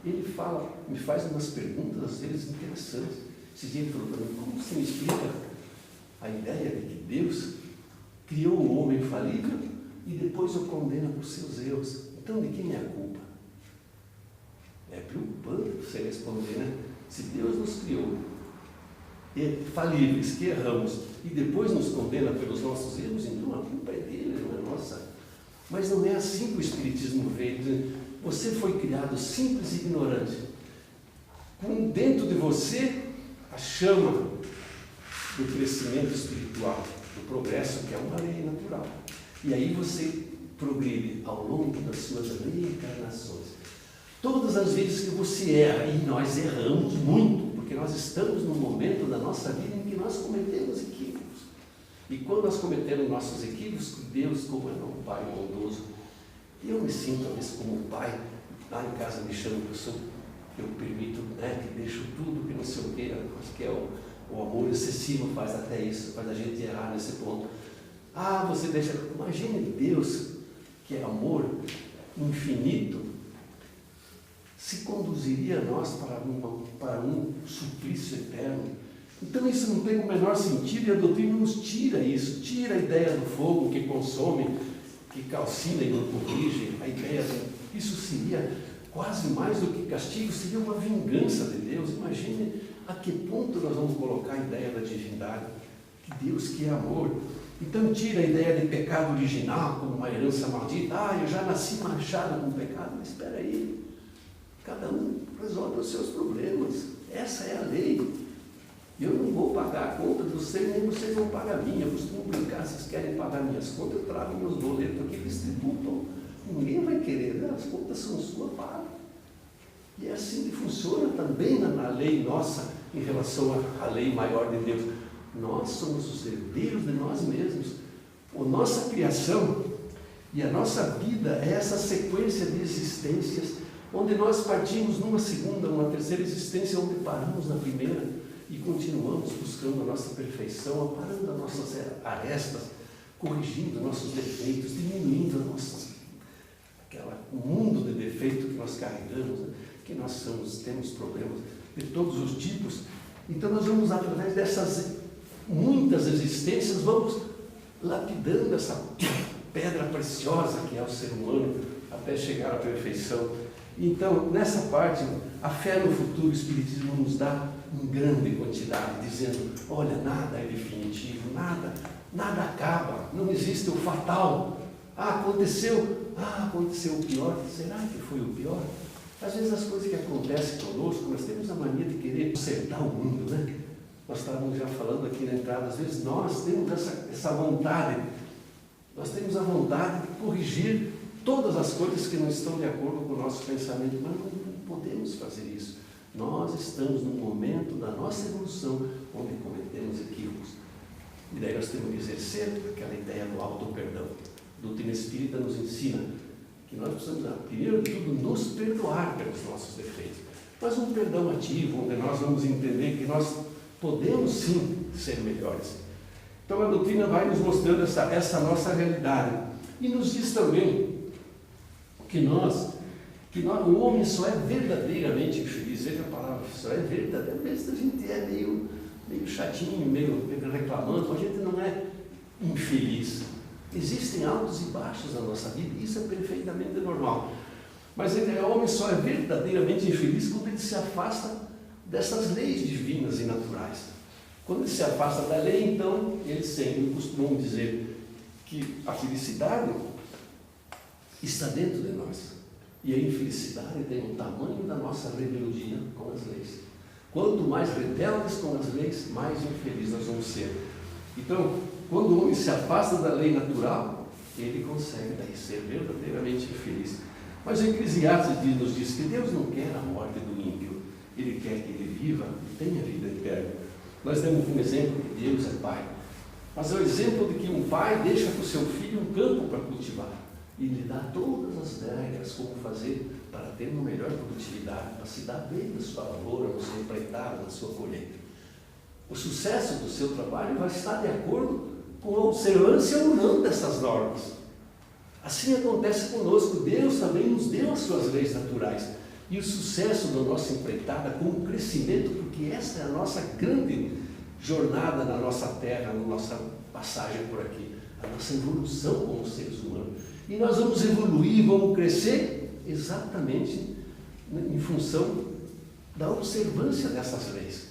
ele fala, me faz umas perguntas às vezes interessantes. Esse dia ele falou para mim, como você me explica a ideia de que Deus criou o homem falível e depois o condena por seus erros? Então de quem é a culpa? É preocupante você responder, né? Se Deus nos criou falíveis, que erramos, e depois nos condena pelos nossos erros, então a culpa é dele, não é nossa. Mas não é assim que o Espiritismo veio. Você foi criado simples e ignorante, com dentro de você a chama do crescimento espiritual, do progresso, que é uma lei natural. E aí você progride ao longo das suas reencarnações. Todas as vezes que você erra, e nós erramos muito, porque nós estamos num momento da nossa vida em que nós cometemos equívocos. E quando nós cometemos nossos equívocos, Deus, como é um Pai bondoso, eu me sinto, às vezes, como pai, lá em casa me chamam, eu permito, né, que deixo tudo, que não sei o quê, acho que é o amor excessivo faz até isso, faz a gente errar nesse ponto. Ah, você deixa, imagine Deus, que é amor infinito, se conduziria a nós para um suplício eterno. Então isso não tem o menor sentido e a doutrina nos tira isso, tira a ideia do fogo que consome, que calcina e não corrige, a ideia de isso seria quase mais do que castigo, seria uma vingança de Deus. Imagine a que ponto nós vamos colocar a ideia da divindade, que Deus que é amor. Então tira a ideia de pecado original como uma herança maldita. Ah, eu já nasci manchado com pecado, mas espera aí. Cada um resolve os seus problemas. Essa é a lei. Eu não vou pagar a conta de vocês, nem vocês vão pagar a minha. Eu costumo brincar, vocês querem pagar minhas contas, eu trago meus boletos aqui, distributam. Ninguém vai querer, né? As contas são suas, paga. E é assim que funciona também na lei nossa, em relação à lei maior de Deus. Nós somos os herdeiros de nós mesmos. A nossa criação e a nossa vida é essa sequência de existências onde nós partimos numa segunda, numa terceira existência, onde paramos na primeira e continuamos buscando a nossa perfeição, aparando as nossas arestas, corrigindo nossos defeitos, diminuindo o mundo de defeito que nós carregamos, né? Que nós temos problemas de todos os tipos. Então nós vamos, através dessas muitas existências, vamos lapidando essa pedra preciosa que é o ser humano, até chegar à perfeição. Então, nessa parte, a fé no futuro, o Espiritismo nos dá em grande quantidade, dizendo, olha, nada é definitivo, nada acaba, não existe o fatal. Aconteceu o pior, será que foi o pior? Às vezes as coisas que acontecem conosco, nós temos a mania de querer consertar o mundo, né? Nós estávamos já falando aqui na entrada, às vezes nós temos essa vontade, nós temos a vontade de corrigir todas as coisas que não estão de acordo com o nosso pensamento, mas não podemos fazer isso. Nós estamos num momento da nossa evolução onde cometemos equívocos. E daí nós temos que exercer aquela ideia do auto-perdão. A doutrina espírita nos ensina que nós precisamos, primeiro de tudo, nos perdoar pelos nossos defeitos. Mas um perdão ativo, onde nós vamos entender que nós podemos sim ser melhores. Então a doutrina vai nos mostrando essa nossa realidade. E nos diz também que o homem só é verdadeiramente infeliz. Veja a palavra, só é verdadeiro. Às vezes a gente é meio chatinho, meio reclamando, a gente não é infeliz. Existem altos e baixos na nossa vida, e isso é perfeitamente normal. Mas o homem só é verdadeiramente infeliz quando ele se afasta dessas leis divinas e naturais. Quando ele se afasta da lei, então, ele sempre costumam dizer, que a felicidade está dentro de nós. E a infelicidade tem o tamanho da nossa rebeldia com as leis. Quanto mais rebeldes com as leis, mais infelizes nós vamos ser. Então, quando o homem se afasta da lei natural, ele consegue daí ser verdadeiramente infeliz. Mas o Eclesiastes nos diz que Deus não quer a morte do ímpio, Ele quer que ele viva e tenha vida eterna. Nós demos um exemplo que Deus é Pai, mas é o exemplo de que um pai deixa para o seu filho um campo para cultivar e lhe dá todas as regras como fazer para ter uma melhor produtividade, para se dar bem na sua lavoura, na sua empreitada, na sua colheita. O sucesso do seu trabalho vai estar de acordo com a observância ou não dessas normas. Assim acontece conosco. Deus também nos deu as suas leis naturais. E o sucesso da nossa empreitada com o crescimento, porque esta é a nossa grande jornada na nossa terra, na nossa passagem por aqui, a nossa evolução como seres humanos. E nós vamos evoluir, vamos crescer exatamente em função da observância dessas leis.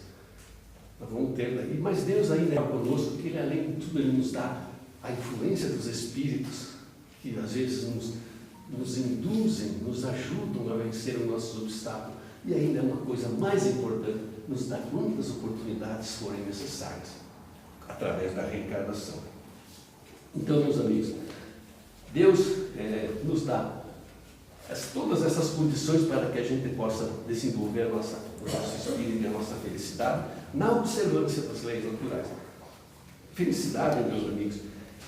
Nós vamos ter daí, mas Deus ainda é conosco, porque Ele, além de tudo, Ele nos dá a influência dos Espíritos, que às vezes nos induzem, nos ajudam a vencer os nossos obstáculos. E ainda é uma coisa mais importante, nos dá quantas oportunidades forem necessárias, através da reencarnação. Então, meus amigos, Deus nos dá todas essas condições para que a gente possa desenvolver o nosso espírito e a nossa felicidade na observância das leis naturais. Felicidade, meus amigos,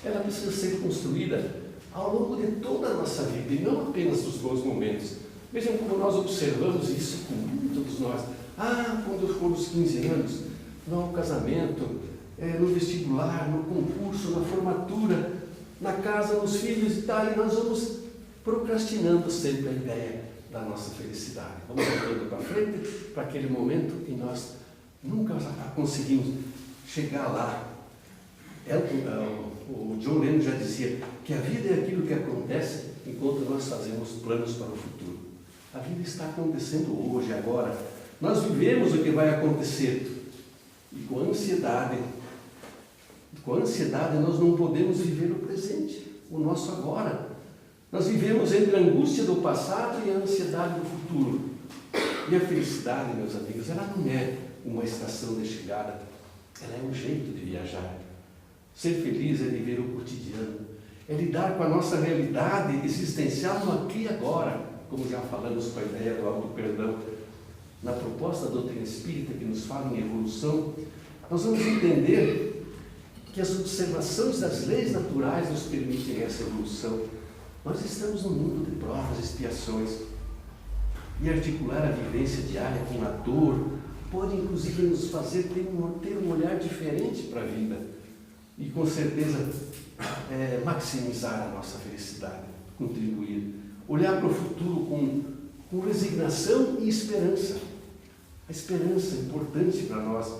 ela precisa ser construída ao longo de toda a nossa vida, e não apenas dos bons momentos. Vejam como nós observamos isso com muitos de nós. Quando eu for dos 15 anos, no casamento, no vestibular, no concurso, na formatura, na casa, nos filhos e tal, e nós vamos procrastinando sempre a ideia da nossa felicidade. Vamos andando para frente, para aquele momento que nós nunca conseguimos chegar lá. O John Lennon já dizia que a vida é aquilo que acontece enquanto nós fazemos planos para o futuro. A vida está acontecendo hoje, agora. Nós vivemos o que vai acontecer. E com ansiedade nós não podemos viver o presente, o nosso agora. Nós vivemos entre a angústia do passado e a ansiedade do futuro. E a felicidade, meus amigos, ela não é uma estação de chegada, ela é um jeito de viajar. Ser feliz é viver o cotidiano, é lidar com a nossa realidade existencial no aqui e agora, como já falamos com a ideia do auto-perdão. Na proposta da doutrina espírita que nos fala em evolução, nós vamos entender que as observações das leis naturais nos permitem essa evolução. Nós estamos num mundo de provas e expiações, e articular a vivência diária com a dor pode inclusive nos fazer ter um olhar diferente para a vida e com certeza maximizar a nossa felicidade, contribuir, olhar para o futuro com resignação e esperança. A esperança é importante para nós.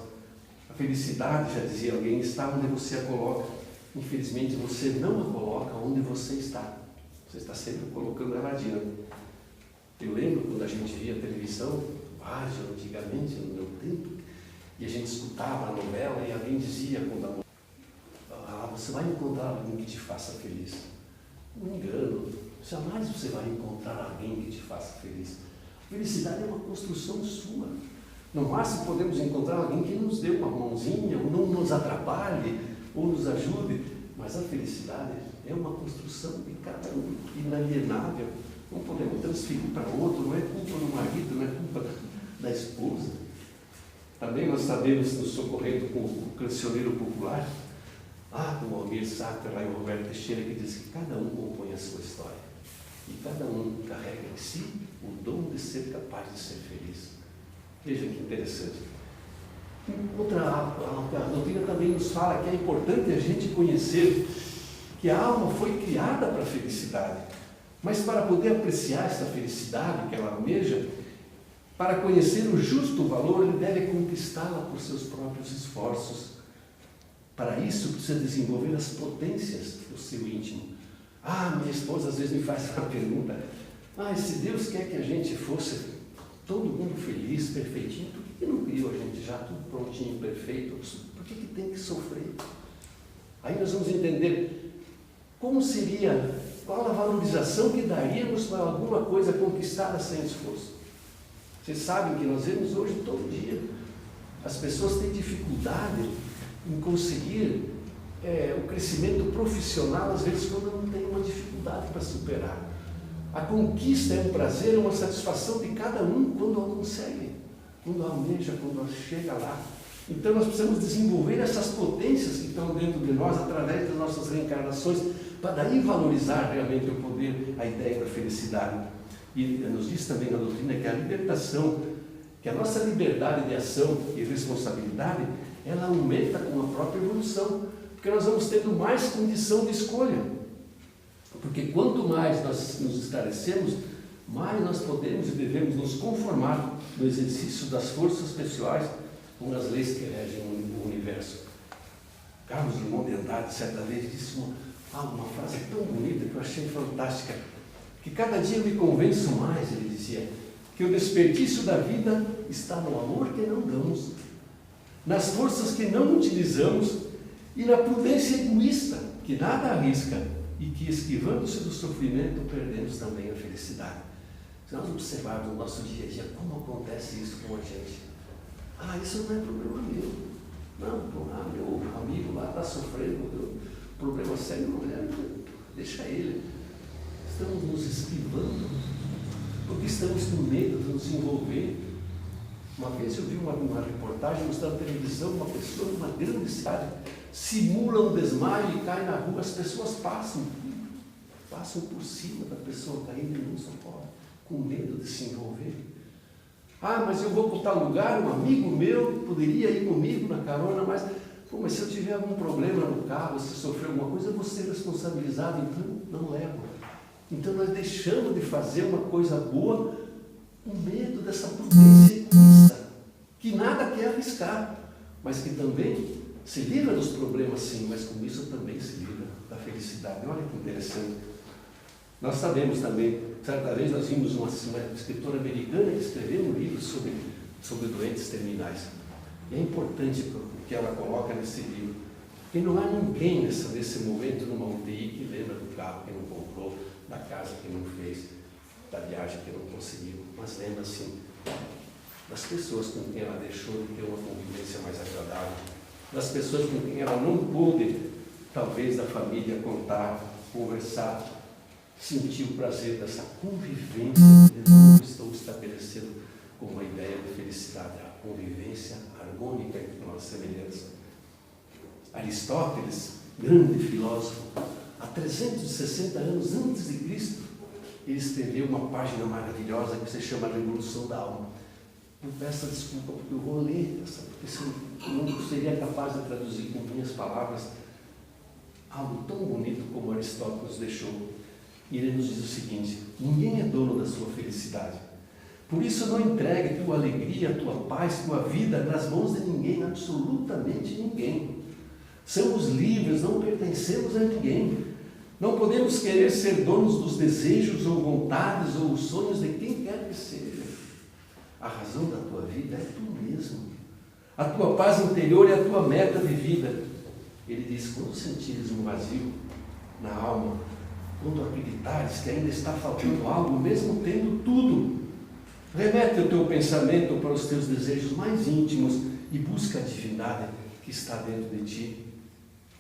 A felicidade, já dizia alguém, está onde você a coloca. Infelizmente você não a coloca onde você está. Você está sempre colocando ela adiante. Eu lembro quando a gente via televisão, rádio antigamente, no meu tempo, e a gente escutava a novela e alguém dizia quando você vai encontrar alguém que te faça feliz. Não me engano, jamais você vai encontrar alguém que te faça feliz. Felicidade é uma construção sua. No máximo podemos encontrar alguém que nos dê uma mãozinha, ou não nos atrapalhe, ou nos ajude, mas a felicidade é uma construção de cada um, inalienável. Não podemos transferir para outro, não é culpa do marido, não é culpa da esposa. Também nós sabemos, nos socorrendo com o cancioneiro popular, com o Almir Sater lá e o Roberto Teixeira, que diz que cada um compõe a sua história. E cada um carrega em si o dom de ser capaz de ser feliz. Veja que interessante. A doutrina também nos fala que é importante a gente conhecer que a alma foi criada para a felicidade. Mas para poder apreciar essa felicidade que ela almeja, para conhecer o justo valor, ele deve conquistá-la por seus próprios esforços. Para isso, precisa desenvolver as potências do seu íntimo. Minha esposa às vezes me faz uma pergunta: se Deus quer que a gente fosse todo mundo feliz, perfeitinho, por que não criou a gente já tudo prontinho, perfeito? Por que tem que sofrer? Aí nós vamos entender Como seria, qual a valorização que daríamos para alguma coisa conquistada sem esforço? Vocês sabem que nós vemos hoje todo dia, as pessoas têm dificuldade em conseguir o crescimento profissional, às vezes quando não tem uma dificuldade para superar. A conquista é um prazer, é uma satisfação de cada um quando a consegue, quando a almeja, quando chega lá. Então nós precisamos desenvolver essas potências que estão dentro de nós através das nossas reencarnações, para daí valorizar realmente o poder, a ideia da felicidade. E nos diz também na doutrina que a libertação, que a nossa liberdade de ação e responsabilidade, ela aumenta com a própria evolução, porque nós vamos tendo mais condição de escolha. Porque quanto mais nós nos esclarecemos, mais nós podemos e devemos nos conformar no exercício das forças pessoais com as leis que regem o universo. Carlos Drummond de Andrade, certa vez, disse uma frase tão bonita que eu achei fantástica, que cada dia eu me convenço mais, ele dizia, que o desperdício da vida está no amor que não damos, nas forças que não utilizamos e na prudência egoísta, que nada arrisca e que, esquivando-se do sofrimento, perdemos também a felicidade. Se nós observarmos no nosso dia a dia como acontece isso com a gente, isso não é problema meu. Não, meu amigo lá está sofrendo, problema sério não é, deixa ele. Estamos nos esquivando, porque estamos com medo de nos envolver. Uma vez eu vi uma reportagem mostrando na televisão uma pessoa numa grande cidade, simula um desmaio e cai na rua, as pessoas passam por cima da pessoa caindo e não socorre, com medo de se envolver. Mas eu vou para tal lugar, um amigo meu poderia ir comigo na carona, mas se eu tiver algum problema no carro, se sofrer alguma coisa, eu vou ser responsabilizado, então não levo. Então nós deixamos de fazer uma coisa boa com medo dessa prudência egoísta, que nada quer arriscar, mas que também se livra dos problemas sim, mas com isso também se livra da felicidade. Olha que interessante. Nós sabemos também, certa vez nós vimos uma escritora americana que escreveu um livro sobre doentes terminais. E é importante o que ela coloca nesse livro, porque não há ninguém nesse momento numa UTI que lembra do carro que não comprou, da casa que não fez, da viagem que não conseguiu, mas lembra sim das pessoas com quem ela deixou de ter uma convivência mais agradável, das pessoas com quem ela não pôde, talvez da família, contar, conversar, sentir o prazer dessa convivência que de novo estou estabelecendo como uma ideia de felicidade, a convivência harmônica entre nós semelhantes. Aristóteles, grande filósofo, há 360 anos antes de Cristo, ele escreveu uma página maravilhosa que se chama Revolução da Alma. Eu peço desculpa porque eu vou ler essa, porque eu não seria capaz de traduzir com minhas palavras algo tão bonito como Aristóteles deixou. E ele nos diz o seguinte: ninguém é dono da sua felicidade. Por isso não entregue tua alegria, tua paz, tua vida nas mãos de ninguém, absolutamente ninguém. Somos livres, não pertencemos a ninguém. Não podemos querer ser donos dos desejos ou vontades ou os sonhos de quem quer que seja. A razão da tua vida é tu mesmo. A tua paz interior é a tua meta de vida. Ele diz: quando sentires um vazio na alma, quando acreditares que ainda está faltando algo, mesmo tendo tudo, remete o teu pensamento para os teus desejos mais íntimos e busca a divindade que está dentro de ti.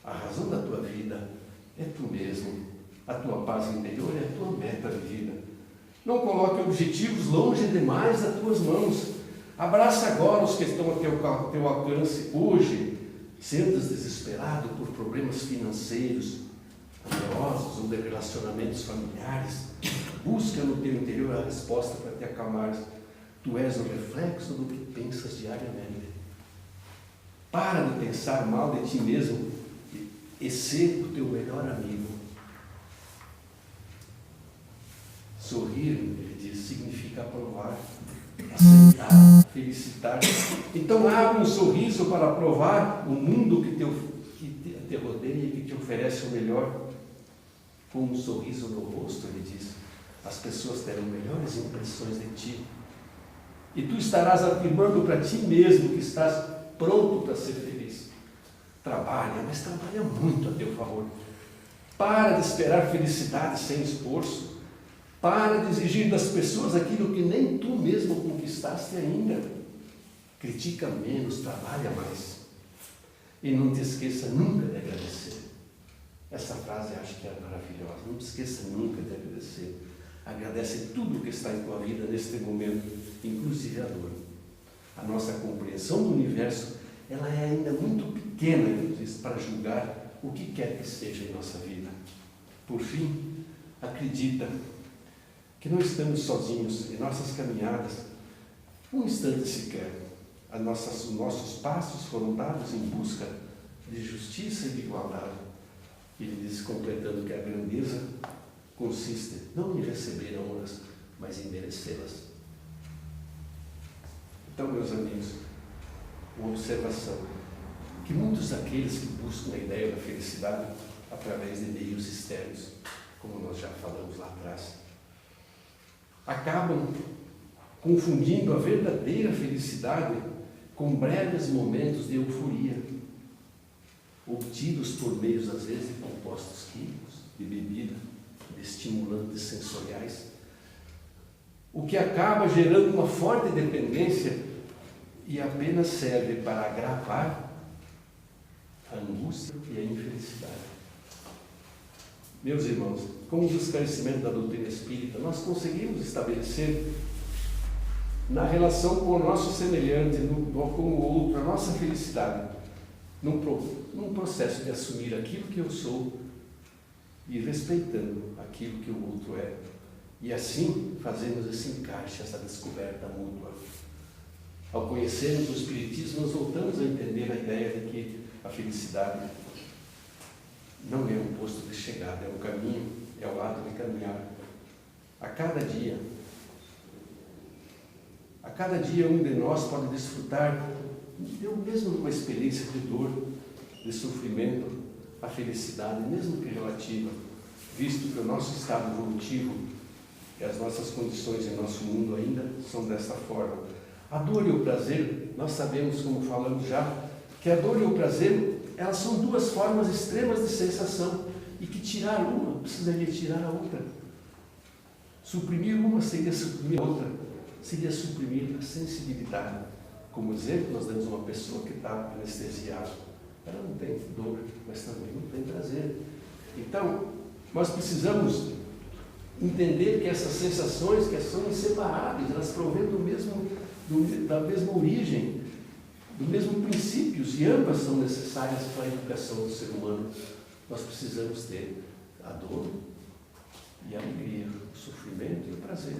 A razão da tua vida é tu mesmo. A tua paz interior é a tua meta de vida. Não coloque objetivos longe demais das tuas mãos. Abraça agora os que estão a teu alcance hoje. Se andas desesperado por problemas financeiros, amorosos ou de relacionamentos familiares, busca no teu interior a resposta para te acalmar. Tu és o reflexo do que pensas diariamente. Para de pensar mal de ti mesmo e ser o teu melhor amigo. Sorrir, ele diz, significa aprovar, aceitar, felicitar. Então abre um sorriso para aprovar o mundo que te rodeia e que te oferece o melhor. Com um sorriso no rosto, ele diz, as pessoas terão melhores impressões de ti. E tu estarás afirmando para ti mesmo que estás pronto para ser feliz. Trabalha, mas trabalha muito a teu favor. Para de esperar felicidade sem esforço. Para de exigir das pessoas aquilo que nem tu mesmo conquistaste ainda. Critica menos, trabalha mais. E não te esqueça nunca de agradecer. Essa frase acho que é maravilhosa. Não te esqueça nunca de agradecer. Agradece tudo que está em tua vida neste momento, inclusive a dor. A nossa compreensão do universo, ela é ainda muito pequena, para julgar o que quer que seja em nossa vida. Por fim, acredita que não estamos sozinhos em nossas caminhadas, um instante sequer. Os nossos passos foram dados em busca de justiça e de igualdade. Ele diz, completando, que a grandeza consiste não em receber honras, mas em merecê-las. Então, meus amigos, uma observação, que muitos daqueles que buscam a ideia da felicidade através de meios externos, como nós já falamos lá atrás, acabam confundindo a verdadeira felicidade com breves momentos de euforia, obtidos por meios, às vezes, de compostos químicos, de bebida, de estimulantes sensoriais, o que acaba gerando uma forte dependência e apenas serve para agravar a angústia e a infelicidade. Meus irmãos, com os esclarecimentos da doutrina espírita, nós conseguimos estabelecer na relação com o nosso semelhante, com o outro, a nossa felicidade, num processo de assumir aquilo que eu sou e respeitando aquilo que o outro é. E assim fazemos esse encaixe, essa descoberta mútua. Ao conhecermos o Espiritismo, nós voltamos a entender a ideia de que a felicidade não é um posto de chegada, é um caminho, é o ato de caminhar. A cada dia um de nós pode desfrutar, mesmo numa experiência de dor, de sofrimento, a felicidade, mesmo que relativa, visto que o nosso estado evolutivo e as nossas condições em nosso mundo ainda são dessa forma. A dor e o prazer, nós sabemos, como falamos já, que a dor e o prazer, elas são duas formas extremas de sensação e que tirar uma precisaria tirar a outra. Suprimir uma seria suprimir a outra, seria suprimir a sensibilidade. Como exemplo, nós damos uma pessoa que está anestesiada. Ela não tem dor, mas também não tem prazer. Então, nós precisamos entender que essas sensações que são inseparáveis, elas provêm da mesma origem, do mesmo princípios, e ambas são necessárias para a educação do ser humano. Nós precisamos ter a dor e a alegria, o sofrimento e o prazer.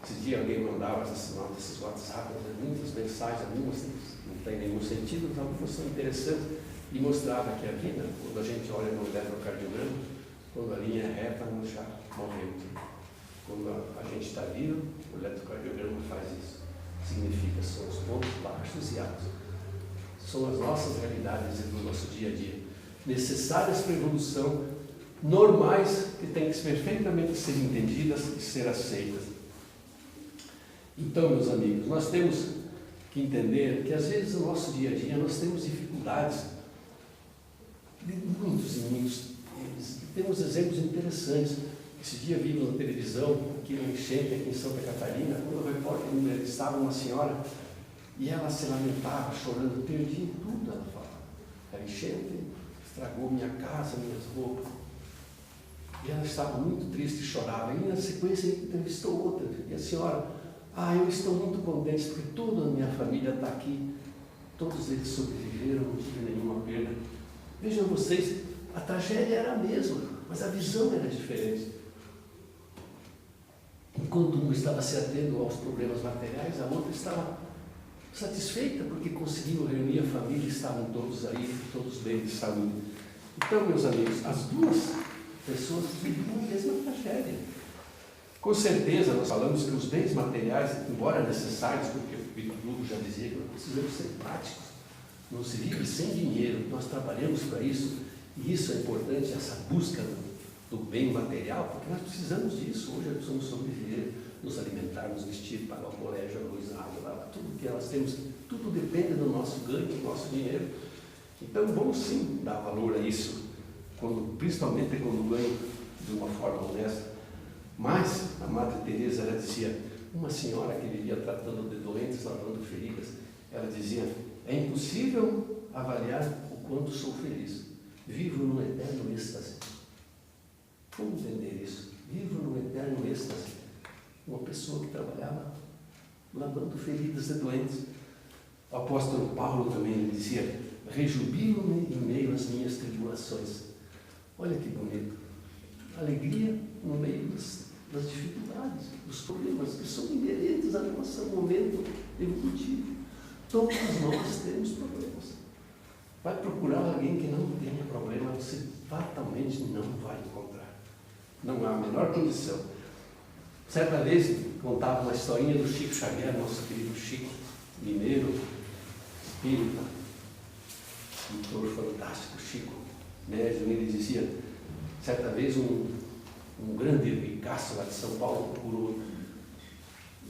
Esses dias alguém mandava esses WhatsApp, muitas mensagens, algumas não tem nenhum sentido, mas algumas são interessantes, e mostrava que a vida, quando a gente olha no eletrocardiograma, quando a linha é reta, nós já morremos. Quando a gente está vivo, o eletrocardiograma faz isso. Significa, são os pontos baixos e altos. São as nossas realidades do nosso dia a dia, necessárias para a evolução, normais, que têm que perfeitamente ser entendidas e ser aceitas. Então, meus amigos, nós temos que entender que às vezes no nosso dia a dia nós temos dificuldades de muitos e muitos. Temos exemplos interessantes. Esse dia vimos na televisão, aqui no enchente, aqui em Santa Catarina, quando o repórter entrevistava uma senhora e ela se lamentava, chorando, perdi tudo, ela fala. A enchente estragou minha casa, minhas roupas. E ela estava muito triste e chorava. E na sequência entrevistou outra. E a senhora, eu estou muito contente porque toda a minha família está aqui. Todos eles sobreviveram, não tive nenhuma perda. Vejam vocês, a tragédia era a mesma, mas a visão era diferente. Enquanto uma estava se atendo aos problemas materiais, a outra estava satisfeita porque conseguiu reunir a família e estavam todos aí, todos bem de saúde. Então, meus amigos, as duas pessoas viviam a mesma tragédia. Com certeza, nós falamos que os bens materiais, embora necessários, porque o Epicuro já dizia que nós precisamos ser práticos, não se vive sem dinheiro, nós trabalhamos para isso, e isso é importante, essa busca do bem material, porque nós precisamos disso. Hoje nós precisamos sobreviver, nos alimentar, nos vestir, pagar o colégio, a luz, a água, tudo que nós temos, tudo depende do nosso ganho, do nosso dinheiro. Então, vamos sim dar valor a isso. principalmente quando ganha de uma forma honesta. Mas a Madre Teresa, ela dizia, uma senhora que vivia tratando de doentes, lavando feridas, ela dizia, é impossível avaliar o quanto sou feliz. Vivo num eterno êxtase. Como entender isso? Vivo num eterno êxtase. Uma pessoa que trabalhava lavando feridas de doentes. O apóstolo Paulo também ele dizia, rejubilo-me em meio às minhas tribulações. Olha que bonito. Alegria no meio das dificuldades, dos problemas que são inerentes ao nosso momento evolutivo. Todos nós temos problemas. Vai procurar alguém que não tenha problema, você fatalmente não vai encontrar. Não há a menor condição. Certa vez contava uma historinha do Chico Xavier, nosso querido Chico, mineiro, espírita, pintor fantástico, Chico, médium. Ele dizia, certa vez um grande ricaço lá de São Paulo procurou.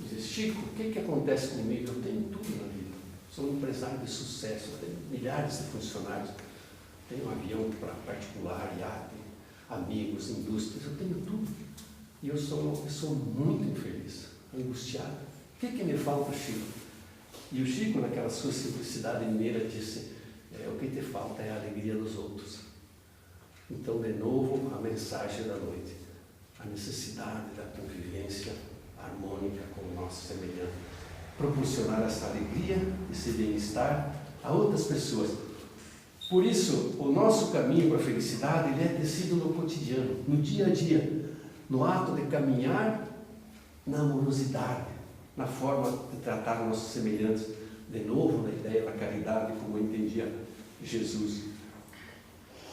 Dizia, Chico, o que acontece comigo? Eu tenho tudo na vida. Sou um empresário de sucesso, tenho milhares de funcionários, tenho um avião particular, iate, amigos, indústrias, eu tenho tudo. E eu sou uma pessoa muito infeliz, angustiada. O que me falta, Chico? E o Chico, naquela sua simplicidade mineira, disse, o que te falta é a alegria dos outros. Então, de novo, a mensagem da noite, a necessidade da convivência harmônica com o nosso semelhante, proporcionar essa alegria, esse bem-estar a outras pessoas. Por isso, o nosso caminho para a felicidade ele é tecido no cotidiano, no dia a dia, no ato de caminhar na amorosidade, na forma de tratar nossos semelhantes, de novo na ideia da caridade, como entendia Jesus.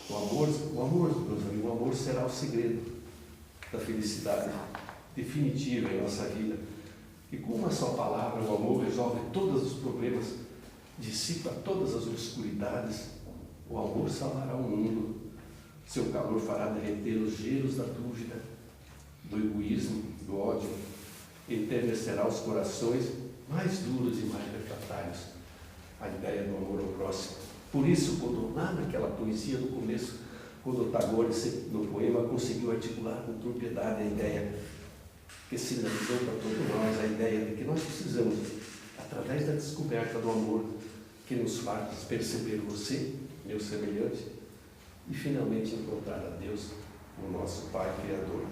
O amor, meus amigos, o amor será o segredo da felicidade definitiva em nossa vida. E com uma só palavra, o amor resolve todos os problemas, dissipa todas as obscuridades. O amor salvará o mundo. Seu calor fará derreter os gelos da dúvida, do egoísmo, do ódio. Enternecerá os corações mais duros e mais refratários. A ideia do amor ao próximo. Por isso, quando lá naquela poesia do começo, quando o Tagore, no poema, conseguiu articular com propriedade a ideia que sinalizou para todos nós, a ideia de que nós precisamos, através da descoberta do amor, que nos faz perceber você, meu semelhante, e finalmente encontrar a Deus, o nosso Pai Criador.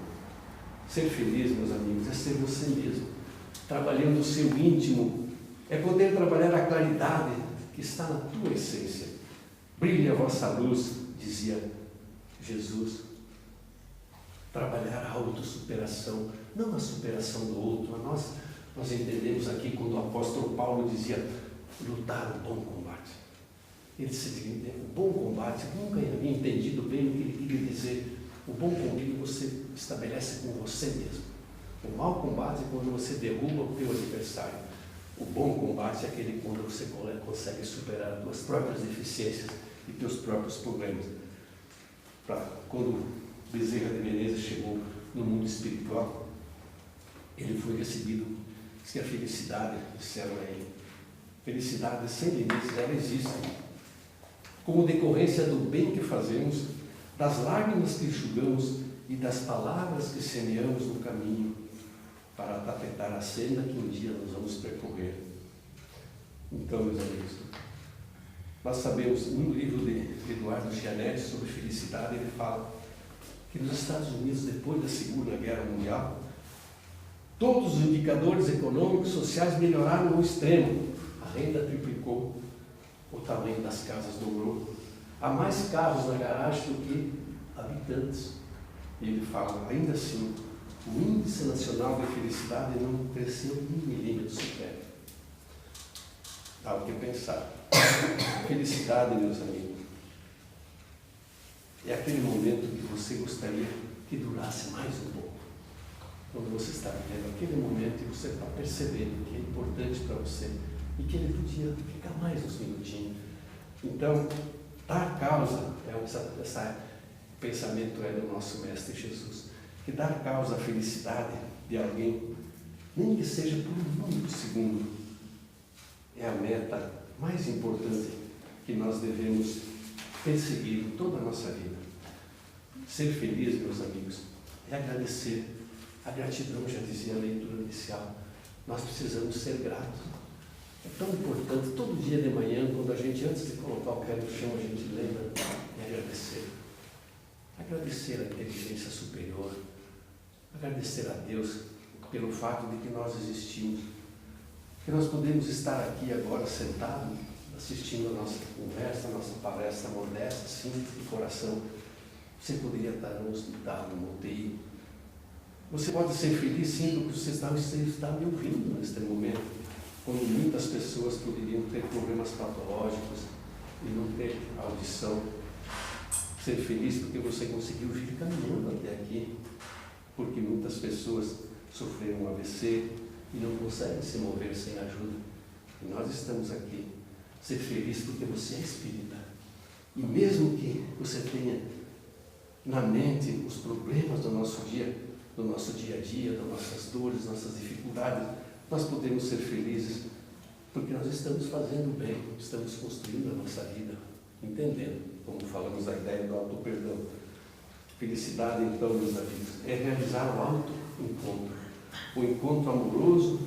Ser feliz, meus amigos, é ser você mesmo, trabalhando o seu íntimo, é poder trabalhar a claridade que está na tua essência. Brilhe a vossa luz, dizia Jesus. Trabalhar a autossuperação, não a superação do outro. Nós entendemos aqui quando o apóstolo Paulo dizia lutar o bom combate. Ele disse, o bom combate, nunca havia entendido bem o que ele queria dizer. O bom combate você estabelece com você mesmo. O mau combate é quando você derruba o teu adversário. O bom combate é aquele quando você consegue superar as tuas próprias deficiências e teus próprios problemas. Quando Bezerra de Menezes chegou no mundo espiritual, ele foi recebido, diz que a felicidade, disseram a ele, felicidade sem limites, ela existe, como decorrência do bem que fazemos, das lágrimas que enxugamos e das palavras que semeamos no caminho para tapetar a senda que um dia nós vamos percorrer. Então, meus amigos, nós sabemos, no livro de Eduardo Gianetti sobre felicidade, ele fala que nos Estados Unidos, depois da Segunda Guerra Mundial, todos os indicadores econômicos e sociais melhoraram ao extremo. A renda triplicou, o tamanho das casas dobrou. Há mais carros na garagem do que habitantes. E ele fala, ainda assim, o índice nacional de felicidade não cresceu 1 milímetro sequer. Há o que pensar. Felicidade, meus amigos, é aquele momento que você gostaria que durasse mais um pouco. Quando você está vivendo aquele momento e você está percebendo que é importante para você e que ele podia ficar mais uns minutinhos. Então, dar causa, esse pensamento é do nosso Mestre Jesus, que dar causa à felicidade de alguém, nem que seja por um único segundo, é a meta mais importante que nós devemos perseguir em toda a nossa vida. Ser feliz, meus amigos, é agradecer. A gratidão, já dizia a leitura inicial. Nós precisamos ser gratos. É tão importante, todo dia de manhã, quando a gente, antes de colocar o pé no chão, a gente lembra de agradecer. Agradecer a inteligência superior. Agradecer a Deus pelo fato de que nós existimos. Que nós podemos estar aqui agora sentados, assistindo a nossa conversa, a nossa palestra modesta, simples, de coração. Você poderia estar no hospital, no UTI. Você pode ser feliz, sim, porque você está me ouvindo neste momento, quando muitas pessoas poderiam ter problemas patológicos e não ter audição. Ser feliz porque você conseguiu vir caminhando até aqui, porque muitas pessoas sofreram um AVC e não conseguem se mover sem ajuda. E nós estamos aqui. Ser feliz porque você é espírita. E mesmo que você tenha na mente os problemas do nosso dia a dia, das nossas dores, nossas dificuldades, nós podemos ser felizes porque nós estamos fazendo bem, estamos construindo a nossa vida, entendendo, como falamos a ideia do auto-perdão. Felicidade, então, meus amigos, é realizar o auto-encontro, o encontro amoroso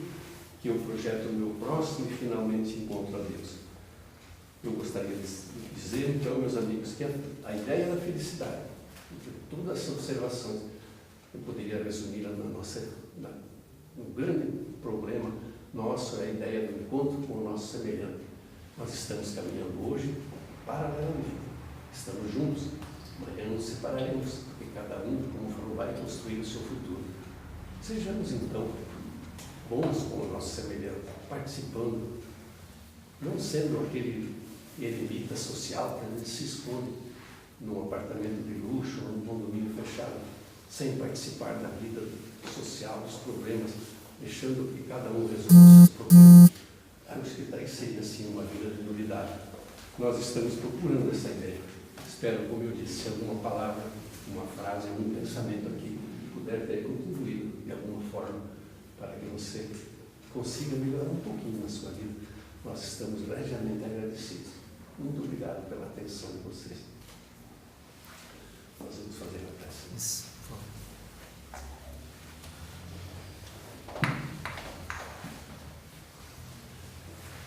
que eu projeto no meu próximo e finalmente encontro a Deus. Eu gostaria de dizer, então, meus amigos, que a ideia da felicidade, todas as observações, eu poderia resumir no grande problema nosso, é a ideia do encontro com o nosso semelhante. Nós estamos caminhando hoje paralelamente, estamos juntos, amanhã nos separaremos, porque cada um, como falou, vai construir o seu futuro. Sejamos, então, bons com o nosso semelhante, participando, não sendo aquele eremita social que a gente se esconde num apartamento de luxo ou num condomínio fechado, sem participar da vida social, dos problemas, deixando que cada um resolva os seus problemas. Acho que daí seria assim uma vida de novidade. Nós estamos procurando essa ideia. Espero, como eu disse, alguma palavra, uma frase, algum pensamento aqui puder ter contribuído de alguma forma para que você consiga melhorar um pouquinho na sua vida. Nós estamos legiamente agradecidos. Muito obrigado pela atenção de vocês. Nós vamos fazer a prece. Isso.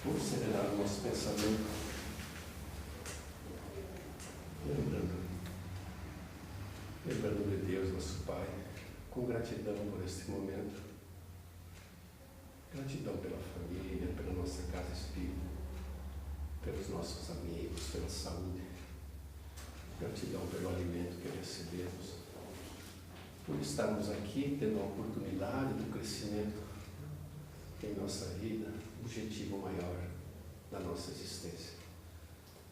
Vamos acelerar o nosso pensamento, lembrando de Deus, nosso Pai, com gratidão por este momento, gratidão pela família, pela nossa casa espírita, pelos nossos amigos, pela saúde, gratidão pelo alimento que recebemos, por estarmos aqui tendo a oportunidade do crescimento em nossa vida, objetivo maior da nossa existência.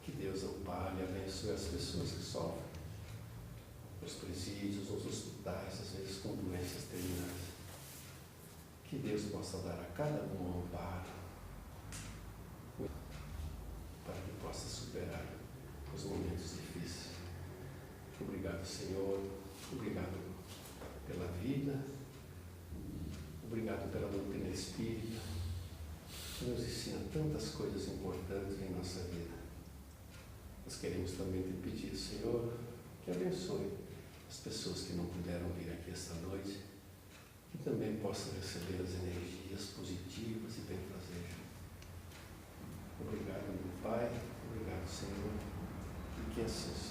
Que Deus ampare e abençoe as pessoas que sofrem nos presídios, nos hospitais, às vezes com doenças terminais. Que Deus possa dar a cada um um amparo para que possa superar os momentos difíceis. Obrigado, Senhor. Obrigado pela vida. Obrigado pela doutrina espírita, que nos ensina tantas coisas importantes em nossa vida. Nós queremos também te pedir, Senhor, que abençoe as pessoas que não puderam vir aqui esta noite, que também possam receber as energias positivas e bem-fazejas. Obrigado, meu Pai. Obrigado, Senhor. E que assim seja.